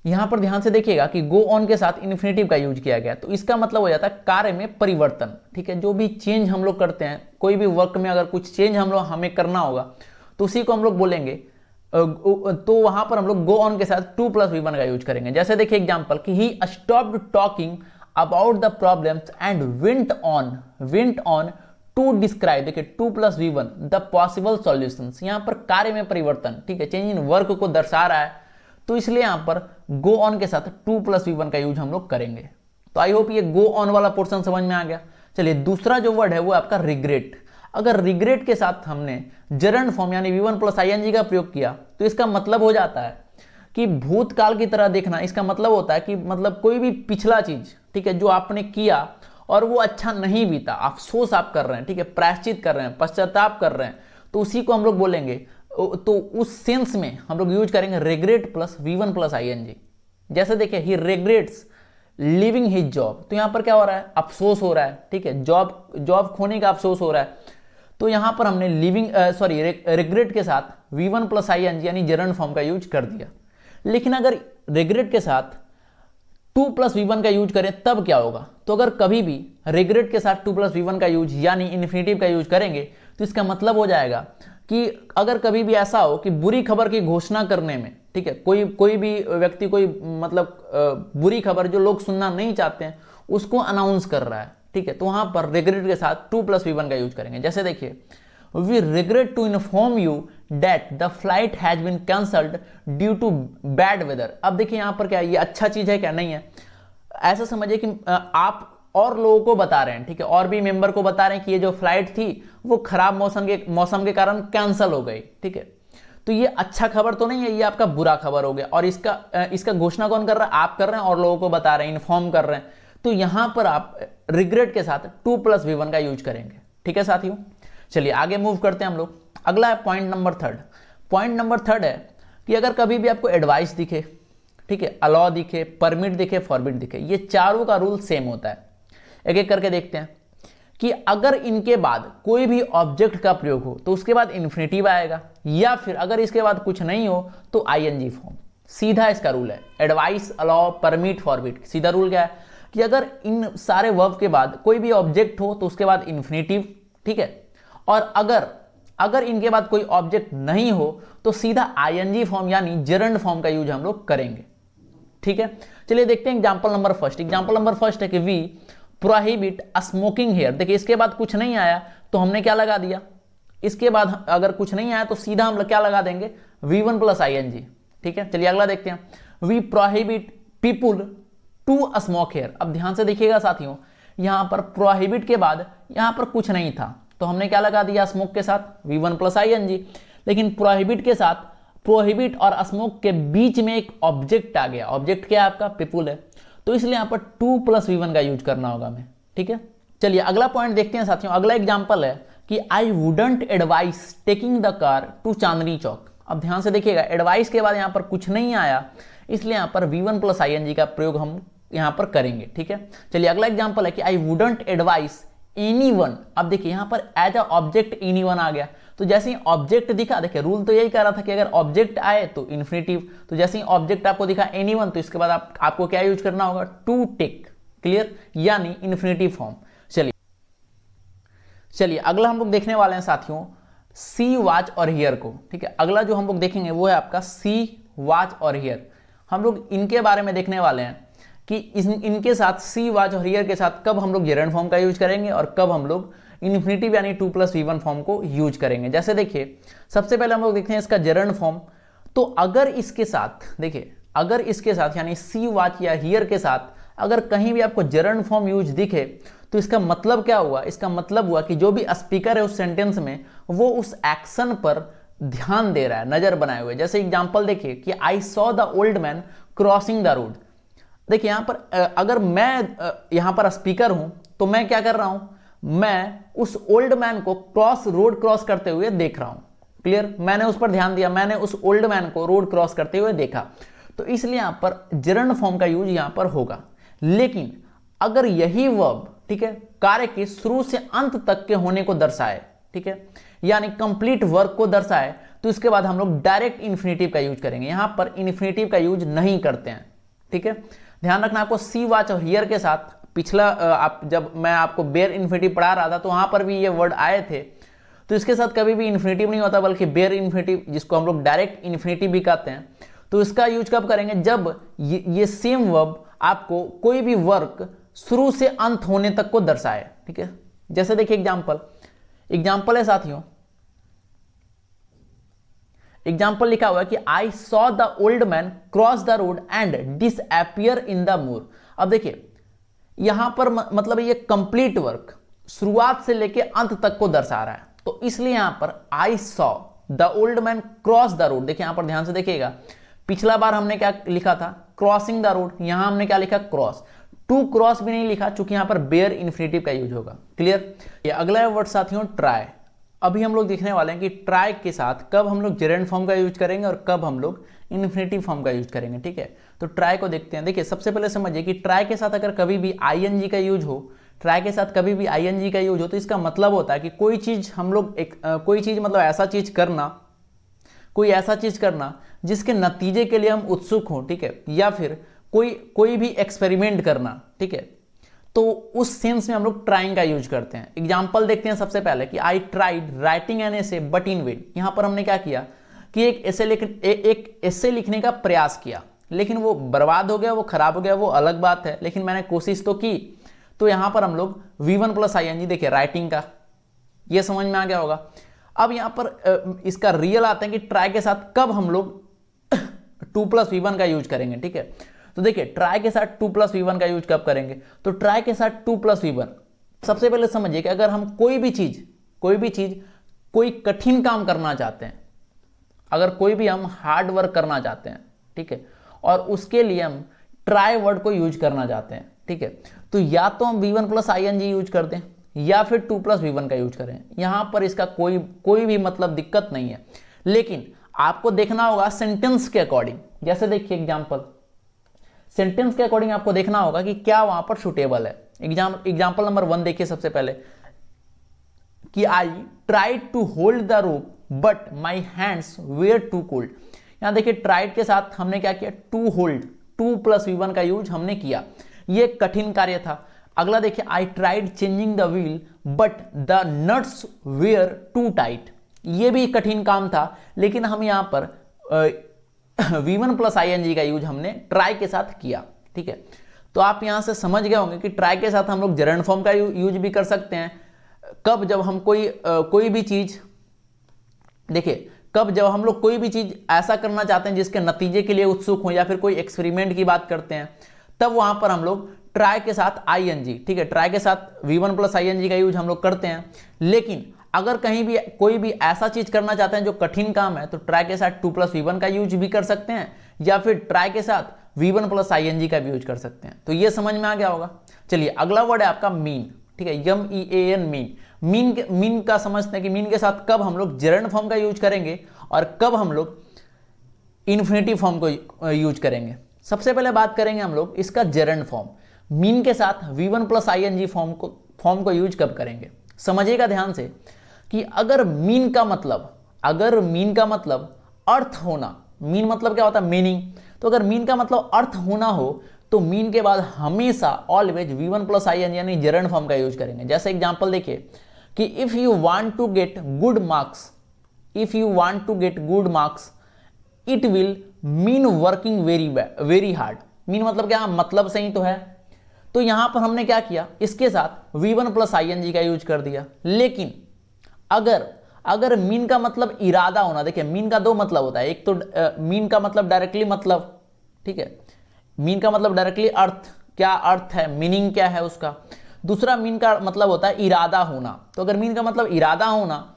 यहां पर ध्यान से देखिएगा कि गो ऑन के साथ इन्फिनिटिव का यूज किया गया, तो इसका मतलब हो जाता है कार्य में परिवर्तन। ठीक है, जो भी चेंज हम लोग करते हैं, कोई भी वर्क में अगर कुछ चेंज हमें करना होगा तो उसी को हम लोग बोलेंगे, तो वहां पर हम लोग गो ऑन के साथ 2 + V1 का यूज करेंगे। जैसे देखिए एग्जांपल कि he stopped talking about the problems and went on to describe, देखिए 2 + V1 द पॉसिबल सॉल्यूशंस। यहां पर कार्य में परिवर्तन, ठीक है, चेंज इन वर्क को दर्शा रहा है, तो इसलिए यहां पर गो ऑन के साथ 2 + V1 का यूज हम लोग करेंगे। तो आई होप ये गो ऑन वाला पोर्शन समझ में आ गया। चलिए दूसरा जो वर्ड है वो आपका रिग्रेट। अगर रिग्रेट के साथ हमने जरंड फॉर्म यानी V1 + ING का प्रयोग किया तो इसका मतलब हो जाता है कि भूतकाल की तरह देखना। इसका मतलब होता है कि मतलब कोई भी पिछला चीज, ठीक है, जो आपने किया और वो अच्छा नहीं बीता, अफसोस आप कर रहे हैं, ठीक है, प्रायश्चित कर रहे हैं, पश्चाताप कर रहे हैं, तो उसी को हम लोग बोलेंगे। तो उस सेंस में हम लोग यूज करेंगे रिग्रेट प्लस V1 + ING। जैसे देखिए ही रिग्रेट्स लिविंग हिज जॉब, तो यहां पर क्या हो रहा है, अफसोस हो रहा है। ठीक है, जॉब खोने का अफसोस हो रहा है, तो यहां पर हमने रिग्रेट के साथ V1 + ING यानी जरंड फॉर्म का यूज कर दिया। लेकिन अगर रिग्रेट के साथ 2 + V1 का यूज करें तब क्या होगा। तो अगर कभी भी रिग्रेट के साथ 2 + V1 का यूज यानी इन्फिनिटिव का यूज करेंगे तो इसका मतलब हो जाएगा कि अगर कभी भी ऐसा हो कि बुरी खबर की घोषणा करने में, ठीक है, कोई भी व्यक्ति कोई मतलब बुरी खबर जो लोग सुनना नहीं चाहते हैं उसको अनाउंस कर रहा है, ठीक है, तो वहां पर रिग्रेट के साथ 2 + V1 का यूज करेंगे। जैसे देखिए we regret to inform you that the flight has been cancelled due to bad weather. अब देखिए यहां पर क्या ये अच्छा चीज है क्या, नहीं है। ऐसा समझिए कि आप और लोगों को बता रहे हैं, ठीक है, और भी मेंबर को बता रहे हैं कि ये जो फ्लाइट थी वो खराब मौसम के कारण कैंसिल हो गई। ठीक है, तो ये अच्छा खबर तो नहीं है, ये आपका बुरा खबर हो गया। और इसका घोषणा कौन कर रहा है, आप कर रहे हैं और लोगों को बता रहे हैं, इन्फॉर्म कर रहे हैं। तो यहां पर आप रिग्रेट के साथ 2 + V1 का यूज करेंगे। ठीक है साथियों, चलिए आगे मूव करते हैं हम लोग। अगला है पॉइंट नंबर 3। पॉइंट नंबर 3 है कि अगर कभी भी आपको एडवाइस दिखे, ठीक है, अलाउ दिखे, परमिट दिखे, फॉरबिड दिखे, ये चारों का रूल सेम होता है। एक एक करके देखते हैं कि अगर इनके बाद कोई भी ऑब्जेक्ट का प्रयोग हो तो उसके बाद इन्फिनिटिव आएगा, या फिर अगर इसके बाद कुछ नहीं हो तो ING फॉर्म। सीधा इसका रूल है, एडवाइस, अलाउ, परमिट, फॉरबिड। सीधा रूल क्या है कि अगर इन सारे वर्ब के बाद कोई भी ऑब्जेक्ट हो तो उसके बाद इन्फिनिटिव, ठीक है, और अगर इनके बाद कोई ऑब्जेक्ट नहीं हो तो सीधा ING फॉर्म यानी जरंड फॉर्म का यूज हम लोग करेंगे। ठीक है, चलिए देखते हैं एग्जांपल नंबर 1। एग्जांपल नंबर 1 है कि वी प्रोहिबिट स्मोकिंग हेयर। देखिए इसके बाद कुछ नहीं आया तो हमने क्या लगा दिया, इसके बाद अगर कुछ नहीं आया तो सीधा हम क्या लगा देंगे, V1 + ING। ठीक है, चलिए अगला देखते हैं, we prohibit people to smoke here. अब ध्यान से देखिएगा साथियों, यहां पर प्रोहिबिट के बाद यहां पर कुछ नहीं था तो हमने क्या लगा दिया, स्मोक के साथ V1 + ING। लेकिन प्रोहिबिट के साथ, प्रोहिबिट और स्मोक के बीच में एक ऑब्जेक्ट आ गया। ऑब्जेक्ट क्या है आपका, पीपुल है, तो इसलिए यहां पर 2 + V1 का यूज करना होगा हमें। ठीक है, चलिए अगला पॉइंट देखते हैं साथियों। अगला एग्जांपल है कि I wouldn't advise taking the car to Chandni Chowk. अब ध्यान से देखिएगा, एडवाइस के बाद यहाँ पर कुछ नहीं आया, इसलिए यहाँ पर V1 प्लस ing का प्रयोग हम यहाँ पर करेंगे। ठीक है, चलिए अगला एग्जाम्पल है कि आई वुडंट एडवाइस एनीवन। अब देखिए यहाँ पर एज अ ऑब्जेक्ट एनीवन आ गया, तो जैसे ही ऑब्जेक्ट दिखा, देखिए रूल तो यही कह रहा था कि अगर ऑब्जेक्ट आए तो इन्फिनेटिव, तो जैसे ही ऑब्जेक्ट आपको दिखा एनीवन, तो इसके बाद आपको क्या यूज करना होगा, टू टेक। क्लियर, यानी इन्फिनेटिव फॉर्म। चलिए अगला हम लोग देखने वाले हैं साथियों सी वॉच और हियर को। ठीक है, अगला जो हम लोग देखेंगे वो है आपका सी वॉच और हियर। हम लोग इनके बारे में देखने वाले हैं कि इनके साथ सी वॉच और हियर के साथ कब हम लोग जेरंड फॉर्म का यूज करेंगे और कब हम लोग इन्फिनेटिव यानी 2 + V1 फॉर्म को यूज करेंगे। जैसे देखिए सबसे पहले हम लोग देखते हैं इसका जेरंड फॉर्म। तो अगर इसके साथ देखिए, अगर इसके साथ यानी सी वॉच या हियर के साथ अगर कहीं भी आपको जेरंड फॉर्म यूज दिखे, तो इसका मतलब क्या हुआ, इसका मतलब हुआ कि जो भी स्पीकर है उस सेंटेंस में वो उस एक्शन पर ध्यान दे रहा है, नजर बनाए हुए। जैसे एग्जांपल देखिए कि I saw the old man crossing the road. देखिए यहां पर अगर मैं यहां पर स्पीकर हूं तो मैं क्या कर रहा हूं, मैं उस ओल्ड मैन को रोड क्रॉस करते हुए देख रहा हूं। क्लियर, मैंने उस पर ध्यान दिया, मैंने उस ओल्ड मैन को रोड क्रॉस करते हुए देखा, तो इसलिए यहां पर जेरंड फॉर्म का यूज यहां पर होगा। लेकिन अगर यही वर्ब, ठीक है, कार्य के शुरू से अंत तक के होने को दर्शाए, ठीक है, यानी कंप्लीट वर्क को दर्शाए, तो इसके बाद हम लोग डायरेक्ट इन्फिनेटिव का यूज करेंगे। यहां पर इन्फिनेटिव का यूज नहीं करते हैं। ठीक है, ध्यान रखना आपको सी वॉच और हियर के साथ पिछला आप जब मैं आपको बेयर इन्फिनेटिव पढ़ा रहा था तो वहां पर भी ये वर्ड आए थे, तो इसके साथ कभी भी इन्फिनेटिव नहीं होता बल्कि बेयर इन्फिनेटिव, जिसको हम लोग डायरेक्ट इन्फिनेटिव भी कहते हैं। तो इसका यूज कब करेंगे, जब ये सेम वर्ब आपको कोई भी वर्क शुरू से अंत होने तक को दर्शाए। ठीक है, जैसे देखिए एग्जाम्पल है साथियों, एग्जाम्पल लिखा हुआ है कि I saw the old man cross the road and disappear in the more. अब देखिए यहां पर मतलब ये कंप्लीट वर्क शुरुआत से लेके अंत तक को दर्शा रहा है, तो इसलिए यहां पर I saw the old man cross the road. देखिए यहां पर ध्यान से देखिएगा, पिछला बार हमने क्या लिखा था, क्रॉसिंग द रोड, यहां हमने क्या लिखा, क्रॉस। टू क्रॉस भी नहीं लिखा चूंकि यहां पर बेयर इन्फिनेटिव का यूज होगा। क्लियर, ये अगला वर्ड साथियों ट्राई। अभी हम लोग देखने वाले हैं कि ट्राई के साथ कब हम लोग जेरंड फॉर्म का यूज करेंगे और कब हम लोग इन्फिनेटिव फॉर्म का यूज करेंगे। ठीक है, तो ट्राई को देखते हैं। देखिए सबसे पहले समझिए कि ट्राई के साथ अगर कभी भी आईएनजी का यूज हो, ट्राई के साथ कभी भी आईएनजी का यूज हो, तो इसका मतलब होता है कि कोई चीज हम लोग कोई चीज मतलब ऐसा चीज करना, कोई ऐसा चीज करना जिसके नतीजे के लिए हम उत्सुक हों। ठीक है, या फिर कोई भी एक्सपेरिमेंट करना। ठीक है, तो उस सेंस में हम लोग ट्राइंग का यूज करते हैं। एग्जांपल देखते हैं सबसे पहले कि I tried writing an essay but in when. यहां पर हमने क्या किया कि एक एसे लिखने का प्रयास किया, लेकिन वो बर्बाद हो गया, वो खराब हो गया, वो अलग बात है, लेकिन मैंने कोशिश तो की। तो यहां पर हम लोग V1 + ing, देखिए राइटिंग का, ये समझ में आ गया होगा। अब यहां पर इसका रियल आते हैं कि ट्राई के साथ कब हम लोग 2 + V1 का यूज करेंगे। ठीक है, तो देखिए ट्राई के साथ 2 + V1 का यूज कब करेंगे, तो ट्राई के साथ 2 + V1। सबसे पहले समझिए कि अगर हम कोई भी चीज कोई कठिन काम करना चाहते हैं, अगर कोई भी हम हार्ड वर्क करना चाहते हैं, ठीक है, और उसके लिए हम ट्राई वर्ड को यूज करना चाहते हैं, ठीक है, तो या तो हम V1 + ing यूज कर दें या फिर 2 + V1 का यूज करें। यहां पर इसका कोई भी मतलब दिक्कत नहीं है, लेकिन आपको देखना होगा सेंटेंस के अकॉर्डिंग। जैसे देखिए सेंटेंस के अकॉर्डिंग आपको देखना होगा कि क्या वहां पर सुटेबल है। एग्जाम्पल नंबर 1 देखिए सबसे पहले कि I tried to hold the rope but my hands were too cold. यहां देखिए ट्राइड के साथ हमने क्या किया, टू होल्ड, 2 + V1 का यूज हमने किया, ये कठिन कार्य था। अगला देखिए I tried changing the wheel but the nuts were too tight. ये भी कठिन काम था, लेकिन हम यहां पर V1 + ing का यूज हमने ट्राई के साथ किया। ठीक है, तो आप यहां से समझ गए होंगे कि ट्राई के साथ हम लोग जेरंड फॉर्म का यूज भी कर सकते हैं। कब, जब हम कोई भी चीज, देखिए कब जब हम लोग कोई भी चीज ऐसा करना चाहते हैं जिसके नतीजे के लिए उत्सुक हो, या फिर कोई एक्सपेरिमेंट की बात करते हैं, तब वहां पर हम लोग ट्राई के साथ ing, ठीक है, ट्राई के साथ V1 + ing का यूज हम लोग करते हैं। लेकिन अगर कहीं भी कोई भी ऐसा चीज करना चाहते हैं जो कठिन काम है, तो ट्राई के साथ 2 + V1 का यूज भी कर सकते हैं, या फिर ट्राई के साथ V1 + ing का भी यूज कर सकते हैं। तो ये समझ में आ गया होगा। चलिए अगला वर्ड है आपका मीन। ठीक है, MEAN, मीन का समझते हैं कि मीन के साथ कब हम लोग जेरंड फॉर्म का यूज करेंगे और कब हम लोग इन्फिनेटिव फॉर्म को यूज करेंगे। सबसे पहले बात करेंगे हम लोग इसका जेरंड फॉर्म, मीन के साथ V1 प्लस ING फॉर्म को यूज कब करेंगे। समझिएगा ध्यान से कि अगर मीन का मतलब अर्थ होना, मीन मतलब क्या होता है मीनिंग, तो अगर मीन का मतलब अर्थ होना हो तो मीन के बाद हमेशा ऑलवेज V1 प्लस ING यानी जेरंड फॉर्म का यूज करेंगे। जैसे एग्जांपल देखिए कि if you want to get good marks it will mean working very hard. Mean मतलब क्या, मतलब से ही तो है। तो यहां पर हमने क्या किया, इसके साथ V1 प्लस ING का यूज कर दिया। लेकिन अगर मीन का मतलब इरादा होना, देखिए मीन का दो मतलब होता है, एक तो मीन का मतलब डायरेक्टली मतलब, ठीक है, मीन का मतलब डायरेक्टली अर्थ, क्या अर्थ है, मीनिंग क्या है उसका। दूसरा मीन का मतलब होता है इरादा होना। तो अगर मीन का मतलब इरादा होना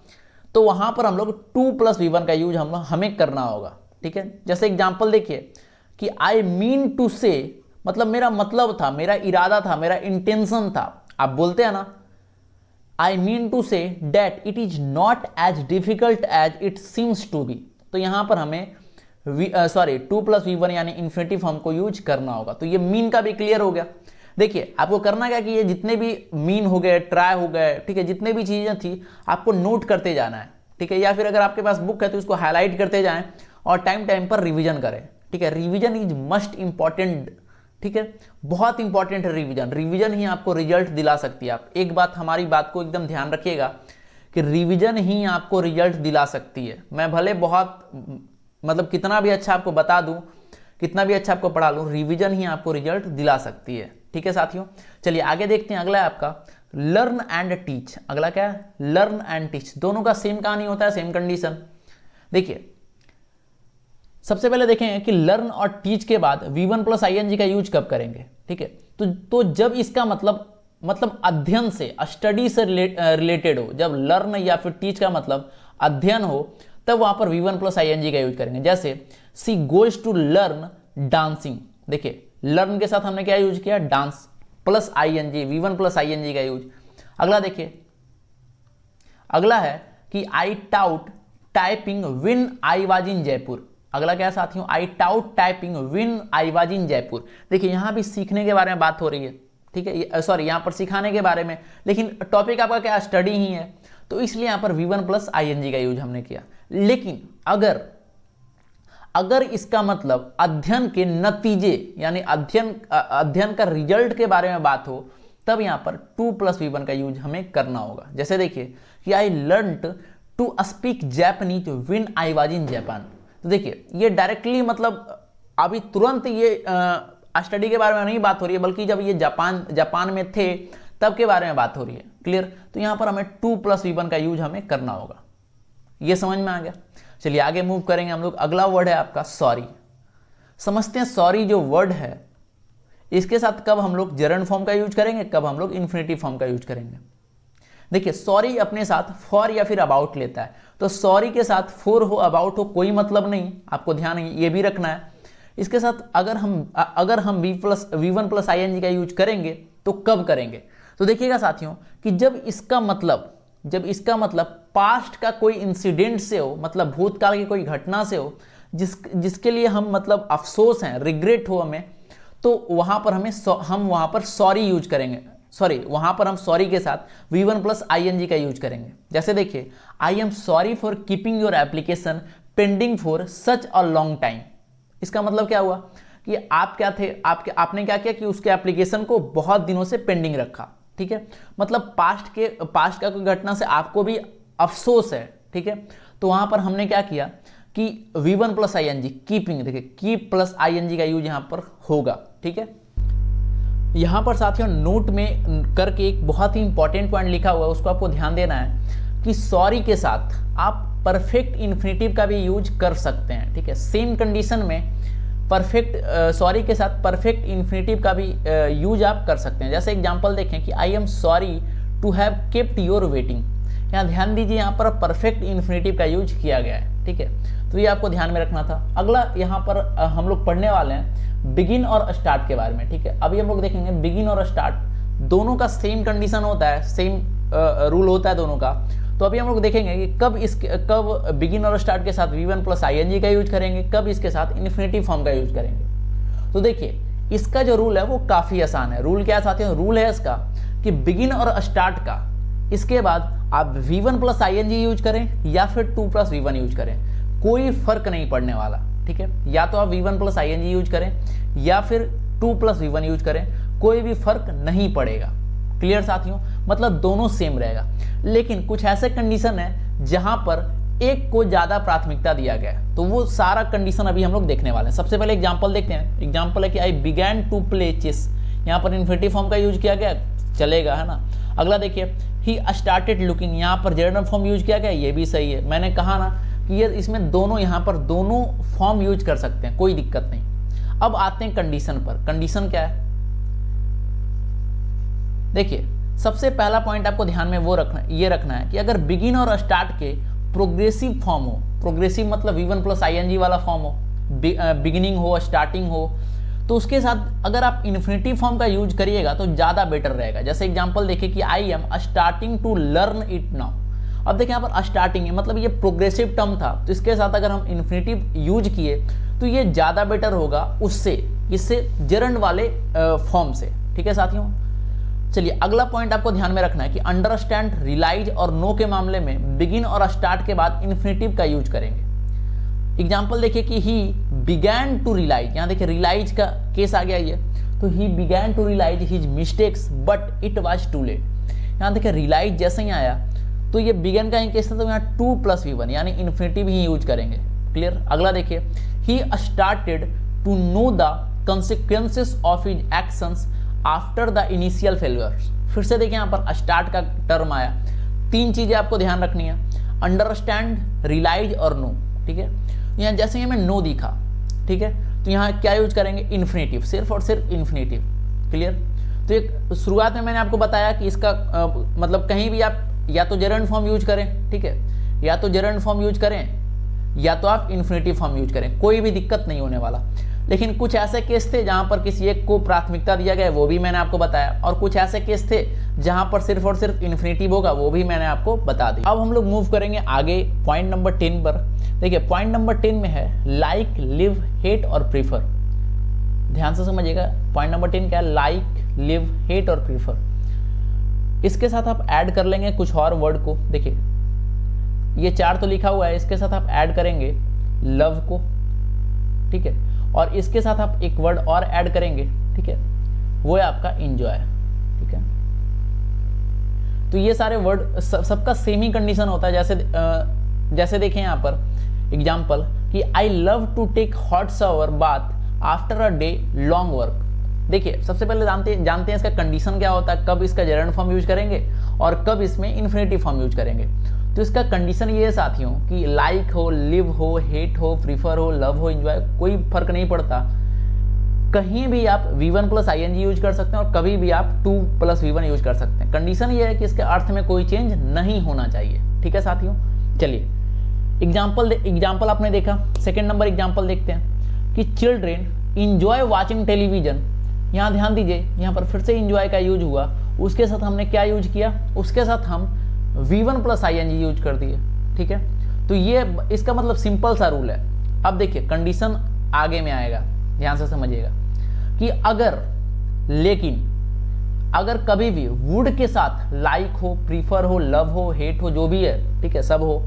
तो वहां पर हम लोग 2 प्लस V1 का यूज हमें करना होगा, ठीक है। जैसे एग्जांपल देखिए कि आई मीन टू से, मतलब मेरा मतलब था, मेरा इरादा था, मेरा इंटेंशन था। आप बोलते हैं ना, I mean to say that it is not as difficult as it seems to be. तो यहां पर हमें 2 प्लस V1 यानी इन्फिनेटिव फॉर्म को यूज करना होगा। तो ये मीन का भी क्लियर हो गया। देखिए आपको करना क्या कि ये जितने भी मीन हो गए, ट्राई हो गए, ठीक है, जितने भी चीजें थी आपको नोट करते जाना है, ठीक है, या फिर अगर आपके पास बुक है तो इसको हाईलाइट करते जाएं और टाइम टाइम पर रिवीजन करें, ठीक है। रिवीजन इज मस्ट इंपॉर्टेंट, ठीक है, बहुत इंपॉर्टेंट है रिवीजन। रिवीजन ही आपको रिजल्ट दिला सकती है। आप एक बात, हमारी बात को एकदम ध्यान रखिएगा कि रिवीजन ही आपको रिजल्ट दिला सकती है। मैं भले बहुत मतलब कितना भी अच्छा आपको बता दूं, कितना भी अच्छा आपको पढ़ा लूं, रिवीजन ही आपको रिजल्ट दिला सकती है, ठीक है साथियों। चलिए आगे देखते हैं। अगला है आपका लर्न एंड टीच। अगला क्या है, लर्न एंड टीच। दोनों का सेम कहानी होता है, सेम कंडीशन। देखिए सबसे पहले देखें कि लर्न और टीच के बाद V1 प्लस ING का यूज कब करेंगे, ठीक है। तो जब इसका मतलब अध्ययन से, स्टडी से रिलेटेड हो, जब लर्न या फिर टीच का मतलब अध्ययन हो, तब वहां पर V1 प्लस ING का यूज करेंगे। जैसे she goes to learn dancing. देखिए लर्न के साथ हमने क्या यूज किया, dance plus ING, V1 plus ING का यूज। अगला देखिए, अगला है कि I taught typing when I was in Jaipur. अगला क्या है साथियों, I taught typing when I was in Jaipur. देखिए यहां भी सीखने के बारे में बात हो रही है, ठीक है, सॉरी यहां पर सिखाने के बारे में, लेकिन टॉपिक आपका क्या, स्टडी ही है, तो इसलिए यहां पर V1 प्लस ING का यूज हमने किया। लेकिन अगर इसका मतलब अध्ययन के नतीजे यानी अध्ययन का रिजल्ट के बारे में बात हो, तब यहां पर 2 प्लस V1 का यूज हमें करना होगा। जैसे देखिए कि I learned to speak Japanese when I was in Japan. तो देखिए ये डायरेक्टली मतलब अभी तुरंत ये स्टडी के बारे में नहीं बात हो रही है, बल्कि जब ये जापान में थे तब के बारे में बात हो रही है, क्लियर। तो यहां पर हमें 2 प्लस V1 का यूज हमें करना होगा। ये समझ में आ गया। चलिए आगे मूव करेंगे हम लोग। अगला वर्ड है आपका सॉरी। समझते हैं सॉरी जो वर्ड है इसके साथ कब हम लोग जेरंड फॉर्म का यूज करेंगे, कब हम लोग इन्फिनेटिव फॉर्म का यूज करेंगे। देखिए सॉरी अपने साथ फॉर या फिर अबाउट लेता है, तो सॉरी के साथ फॉर हो अबाउट हो कोई मतलब नहीं, आपको ध्यान ये भी रखना है। इसके साथ अगर हम V1 प्लस ING का यूज करेंगे तो कब करेंगे। तो देखिएगा साथियों कि जब इसका मतलब पास्ट का कोई इंसिडेंट से हो, मतलब भूतकाल की कोई घटना से हो जिसके लिए हम मतलब अफसोस हैं, रिग्रेट हो हमें, तो वहां पर हम वहां पर सॉरी यूज करेंगे। वहां पर हम सॉरी के साथ V1 प्लस ING का यूज करेंगे। जैसे देखिए आई am sorry for keeping your application pending for such a long time. इसका मतलब क्या हुआ कि आपने क्या किया कि उसके एप्लीकेशन को बहुत दिनों से पेंडिंग रखा, ठीक है। मतलब पास्ट का कोई घटना से आपको भी अफसोस है, ठीक है। तो वहां पर हमने क्या किया कि V1 प्लस ING कीपिंग, देखिए कीप प्लस ING का यूज यहां पर होगा, ठीक है। यहां पर साथियों नोट में करके एक बहुत ही इंपॉर्टेंट पॉइंट लिखा हुआ है, उसको आपको ध्यान देना है कि सॉरी के साथ आप परफेक्ट इन्फिनेटिव का भी यूज कर सकते हैं, ठीक है। सेम कंडीशन में सॉरी के साथ परफेक्ट इन्फिनेटिव का भी यूज आप कर सकते हैं। जैसे एग्जांपल देखें कि I am sorry to have kept your waiting. यहाँ ध्यान दीजिए यहाँ पर परफेक्ट इन्फिनेटिव का यूज किया गया है, ठीक है। तो ये आपको ध्यान में रखना था। अगला यहाँ पर हम लोग पढ़ने वाले हैं बिगिन और स्टार्ट के बारे में, ठीक है। अभी हम लोग देखेंगे बिगिन और स्टार्ट दोनों का सेम कंडीशन होता है, सेम रूल होता है दोनों का। तो अभी हम लोग देखेंगे कि कब बिगिन और स्टार्ट के साथ V1 प्लस ING का यूज करेंगे, कब इसके साथ इन्फिनेटिव फॉर्म का यूज करेंगे। तो देखिए इसका जो रूल है वो काफी आसान है। रूल क्या साथियों, रूल है इसका कि बिगिन और स्टार्ट का, इसके बाद आप V1 प्लस ING यूज करें या फिर 2 प्लस V1 यूज करें, कोई फर्क नहीं पड़ने वाला, ठीक है। या तो आप V1 प्लस ING यूज करें या फिर 2 प्लस V1 यूज करें, कोई भी फर्क नहीं पड़ेगा। क्लियर साथियों, मतलब दोनों सेम रहेगा। लेकिन कुछ ऐसे कंडीशन है जहां पर एक को ज्यादा प्राथमिकता दिया गया है, तो वो सारा कंडीशन अभी हम लोग देखने वाले हैं। सबसे पहले एग्जांपल देखते हैं। एग्जांपल है कि I began to play chess, यहाँ पर इन्फिनेटिव फॉर्म का यूज किया गया, चलेगा, है ना। अगला देखिए ही स्टार्टेड लुकिंग, यहाँ पर जेरेंडम फॉर्म यूज किया गया, ये भी सही है। मैंने कहा ना कि ये इसमें दोनों, यहाँ पर दोनों फॉर्म यूज कर सकते हैं, कोई दिक्कत नहीं। अब आते हैं कंडीशन पर। कंडीशन क्या है, देखिए सबसे पहला पॉइंट आपको ध्यान में वो रखना, ये रखना है कि अगर बिगिन और स्टार्ट के प्रोग्रेसिव फॉर्म हो, प्रोग्रेसिव मतलब V1 प्लस ING वाला फॉर्म हो, बिगिनिंग हो, स्टार्टिंग हो, तो उसके साथ अगर आप इन्फिनेटिव फॉर्म का यूज करिएगा तो ज़्यादा बेटर रहेगा। जैसे एग्जांपल देखिए कि I am starting to learn it now. अब देखिए यहाँ पर स्टार्टिंग है, मतलब ये प्रोग्रेसिव टर्म था, तो इसके साथ अगर हम इन्फिनेटिव यूज किए तो ये ज़्यादा बेटर होगा उससे, इससे जेरंड वाले फॉर्म से, ठीक है साथियों। चलिए अगला पॉइंट आपको ध्यान में रखना है कि अंडरस्टैंड, रियलाइज और नो के मामले में बिगिन और स्टार्ट के बाद इन्फिनेटिव का यूज करेंगे। एग्जांपल देखिए कि ही बिगैन टू रियलाइज, यहाँ देखिए रियलाइज का केस आ गया ये, तो he began to realise his mistakes but it was too late. यहाँ देखिए रियलाइज जैसे ही आया तो ये बिगैन का ही केस था, तो यहाँ 2 प्लस V1 यानी इन्फिनेटिव ही यूज करेंगे। क्लियर। अगला देखिए he started to know the consequences of his actions after the initial failures. फिर से देखिए यहाँ पर स्टार्ट का टर्म आया। 3 चीजें आपको ध्यान रखनी है, अंडरस्टैंड, रियलाइज और नो, ठीक है। यहाँ जैसे हमें नो दिखा, ठीक है, तो यहाँ क्या यूज करेंगे, इन्फिनेटिव, सिर्फ और सिर्फ इन्फिनेटिव। क्लियर। तो एक शुरुआत में मैंने आपको बताया कि इसका मतलब कहीं भी आप या तो जेरंड फॉर्म यूज करें, ठीक है, या तो जेरंड फॉर्म यूज करें या तो आप इन्फिनेटिव फॉर्म यूज करें, कोई भी दिक्कत नहीं होने वाला। लेकिन कुछ ऐसे केस थे जहां पर किसी एक को प्राथमिकता दिया गया, वो भी मैंने आपको बताया, और कुछ ऐसे केस थे जहां पर सिर्फ और सिर्फ इन्फिनेटिव होगा, वो भी मैंने आपको बता दिया। अब हम लोग मूव करेंगे आगे पॉइंट नंबर 10 पर। देखिए पॉइंट नंबर 10 में है लाइक, लिव, हेट और प्रीफर। ध्यान से समझिएगा, पॉइंट नंबर 10 क्या है, लाइक, लिव, हेट और प्रीफर। इसके साथ आप ऐड कर लेंगे कुछ और वर्ड को। देखिए ये 4 तो लिखा हुआ है, इसके साथ आप ऐड करेंगे लव को, ठीक है, और इसके साथ आप एक वर्ड और ऐड करेंगे, ठीक है, वो है आपका एंजॉय, ठीक है। तो ये सारे वर्ड सबका सेम ही कंडीशन होता है। जैसे देखें यहाँ पर एग्जांपल कि I love to take hot shower bath after a day long work. देखिए सबसे पहले जानते हैं इसका कंडीशन क्या होता है, कब इसका जेरंड फॉर्म यूज करेंगे और कब इसमें इन्फिनेटिव फॉर्म यूज करेंगे। तो इसका कंडीशन ये है साथियों कि लाइक हो, लिव हो, हेट हो, प्रीफर हो, लव हो, एंजॉय, कोई फर्क नहीं पड़ता। कहीं भी आप V1 प्लस ING यूज कर सकते हैं और कभी भी आप 2 प्लस V1 यूज कर सकते हैं। कंडीशन ये है कि इसके अर्थ में कोई चेंज नहीं होना चाहिए, ठीक है साथियों। चलिए एग्जाम्पल आपने देखा, सेकेंड नंबर एग्जाम्पल देखते हैं कि चिल्ड्रेन इंजॉय वॉचिंग टेलीविजन। यहाँ ध्यान दीजिए, यहाँ पर फिर से इंजॉय का यूज हुआ, उसके साथ हमने क्या यूज किया, उसके साथ हम V1 प्लस ING यूज कर दिए, ठीक है। तो ये इसका मतलब सिंपल सा रूल है। अब देखिए कंडीशन आगे में आएगा, ध्यान से समझिएगा कि अगर कभी भी वुड के साथ लाइक हो, प्रीफर हो, लव हो, हेट हो, जो भी है, ठीक है, सब हो,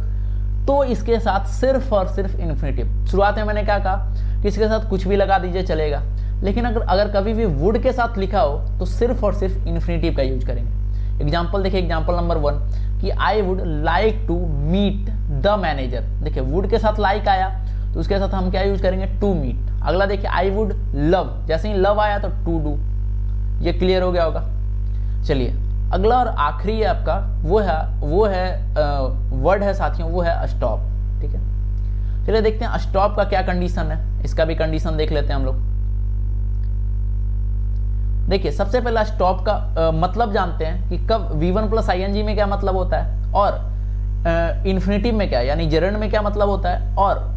तो इसके साथ सिर्फ और सिर्फ इन्फिनेटिव। शुरुआत में मैंने क्या कहा कि इसके साथ कुछ भी लगा दीजिए चलेगा, लेकिन अगर कभी भी वुड के साथ लिखा हो तो सिर्फ और सिर्फ इन्फिनेटिव का यूज करेंगे। एग्जाम्पल देखिए, एग्जाम्पल नंबर 1 कि I would like to meet the manager. देखिए वुड के साथ लाइक आया तो उसके साथ हम क्या यूज करेंगे, टू मीट। अगला देखिए आई वुड लव, जैसे ही लव आया तो टू डू। ये क्लियर हो गया होगा। चलिए अगला और आखिरी है आपका, वो है वर्ड है साथियों, वो है स्टॉप, ठीक है। चलिए देखते हैं स्टॉप का क्या कंडीशन है, इसका भी कंडीशन देख लेते हैं हम लोग। देखिए सबसे पहला स्टॉप का मतलब जानते हैं कि कब V1 प्लस ING में क्या मतलब होता है और इन्फिनेटिव में क्या, यानी जेरंड में क्या मतलब होता है और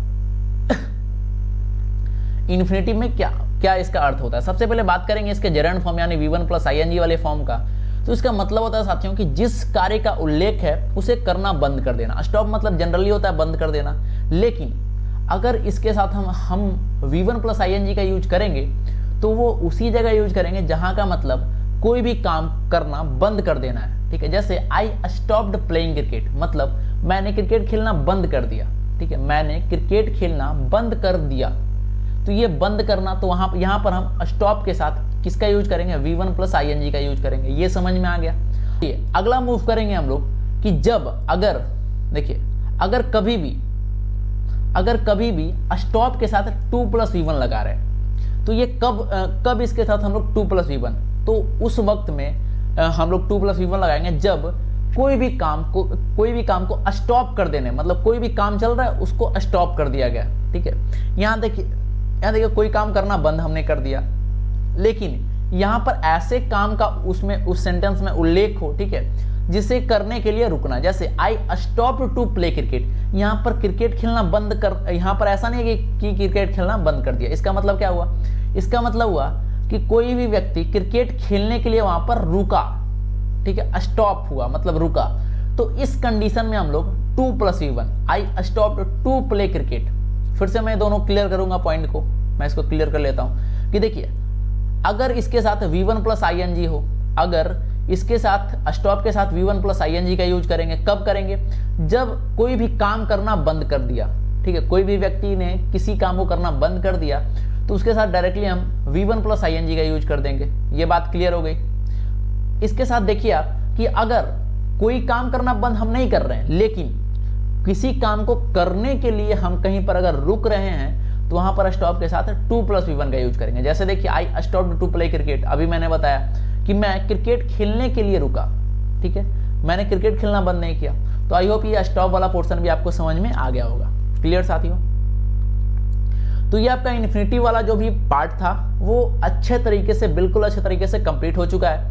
इन्फिनेटिव में क्या इसका अर्थ होता है। सबसे पहले बात करेंगे इसके जेरंड फॉर्म यानी V1 प्लस ING वाले फॉर्म का। तो इसका मतलब होता है साथियों कि जिस कार्य का उल्लेख है उसे करना बंद कर देना। स्टॉप मतलब जनरली होता है बंद कर देना, लेकिन अगर इसके साथ हम V1 प्लस ing का यूज करेंगे तो वो उसी जगह यूज करेंगे जहां का मतलब कोई भी काम करना बंद कर देना है। ठीक है, जैसे आई स्टॉप्ड प्लेइंग क्रिकेट, मतलब मैंने क्रिकेट खेलना बंद कर दिया। ठीक है, मैंने क्रिकेट खेलना बंद कर दिया। तो ये बंद करना, तो यहाँ पर हम स्टॉप के साथ किसका यूज करेंगे, V1 प्लस ing का यूज करेंगे। ये समझ में आ गया। अगला मूव करेंगे हम लोग कि जब अगर देखिए अगर कभी भी स्टॉप के साथ 2 प्लस V1 लगा रहे हैं, तो ये कब इसके साथ हम लोग 2 प्लस V1, तो उस वक्त में हम लोग 2 प्लस V1 लगाएंगे जब कोई भी काम को स्टॉप कर देने, मतलब कोई भी काम चल रहा है उसको स्टॉप कर दिया गया। ठीक है, यहाँ देखिए कोई काम करना बंद हमने कर दिया, लेकिन यहाँ पर ऐसे काम का उस सेंटेंस में उल्लेख हो, ठीक है, जिसे करने के लिए रुकना। जैसे I stop to play cricket, यहाँ पर क्रिकेट खेलना बंद कर, यहाँ पर ऐसा नहीं है कि क्रिकेट खेलना बंद कर दिया। इसका मतलब क्या हुआ, इसका मतलब हुआ कि कोई भी व्यक्ति क्रिकेट खेलने के लिए वहां पर रुका। ठीक है, स्टॉप हुआ मतलब रुका। तो इस कंडीशन में हम लोग 2 plus V1, I stop to play cricket. फिर से मैं दोनों क्लियर करूंगा पॉइंट को, मैं इसको क्लियर कर लेता हूं कि देखिए अगर इसके साथ V1 प्लस ing हो, अगर इसके साथ स्टॉप के साथ V1 प्लस ing का यूज करेंगे, कब करेंगे, जब कोई भी काम करना बंद कर दिया। ठीक है, कोई भी व्यक्ति ने किसी काम को करना बंद कर दिया तो उसके साथ डायरेक्टली हम V1 प्लस ing का यूज कर देंगे। ये बात क्लियर हो गई। इसके साथ देखिए आप कि अगर कोई काम करना बंद हम नहीं कर रहे हैं, लेकिन किसी काम को करने के लिए हम कहीं पर अगर रुक रहे हैं, तो वहां पर स्टॉप के साथ 2 प्लस V1 का यूज करेंगे। जैसे देखिए I stop to play cricket, अभी मैंने बताया कि मैं क्रिकेट खेलने के लिए रुका। ठीक है, मैंने क्रिकेट खेलना बंद नहीं किया। तो आई होप ये स्टॉप वाला पोर्शन भी आपको समझ में आ गया होगा। क्लियर साथियों? तो ये आपका इन्फिनिटिव वाला जो भी पार्ट था वो अच्छे तरीके से, बिल्कुल अच्छे तरीके से कंप्लीट हो चुका है,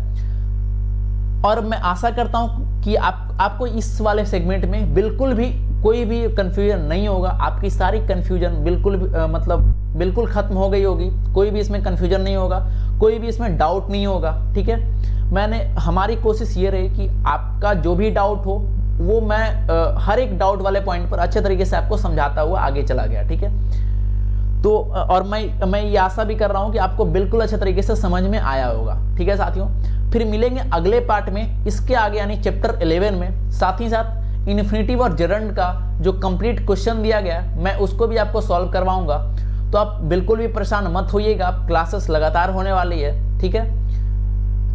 और मैं आशा करता हूं कि आपको इस वाले सेगमेंट में बिल्कुल भी कोई भी कंफ्यूजन नहीं होगा। आपकी सारी कंफ्यूजन बिल्कुल खत्म हो गई होगी। कोई भी इसमें कंफ्यूजन नहीं होगा, कोई भी इसमें डाउट नहीं होगा। ठीक है, हमारी कोशिश ये रही कि आपका जो भी डाउट हो वो मैं हर एक डाउट वाले पॉइंट पर अच्छे तरीके से आपको समझाता हुआ आगे चला गया। ठीक है, तो और मैं ये आशा भी कर रहा हूं कि आपको बिल्कुल अच्छे तरीके से समझ में आया होगा। ठीक है साथियों, फिर मिलेंगे अगले पार्ट में, इसके आगे यानी चैप्टर 11 में। साथ ही साथ इन्फिनिटिव और जेरंड का जो कंप्लीट क्वेश्चन दिया गया मैं उसको भी आपको सॉल्व करवाऊंगा। तो आप बिल्कुल भी परेशान मत होइएगा, क्लासेस लगातार होने वाली है। ठीक है,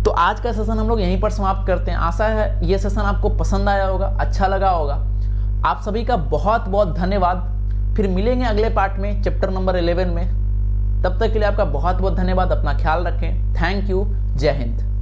तो आज का सेशन हम लोग यहीं पर समाप्त करते हैं। आशा है ये सेशन आपको पसंद आया होगा, अच्छा लगा होगा। आप सभी का बहुत बहुत धन्यवाद। फिर मिलेंगे अगले पार्ट में चैप्टर नंबर 11 में। तब तक के लिए आपका बहुत बहुत धन्यवाद। अपना ख्याल रखें। Thank you. जय हिंद।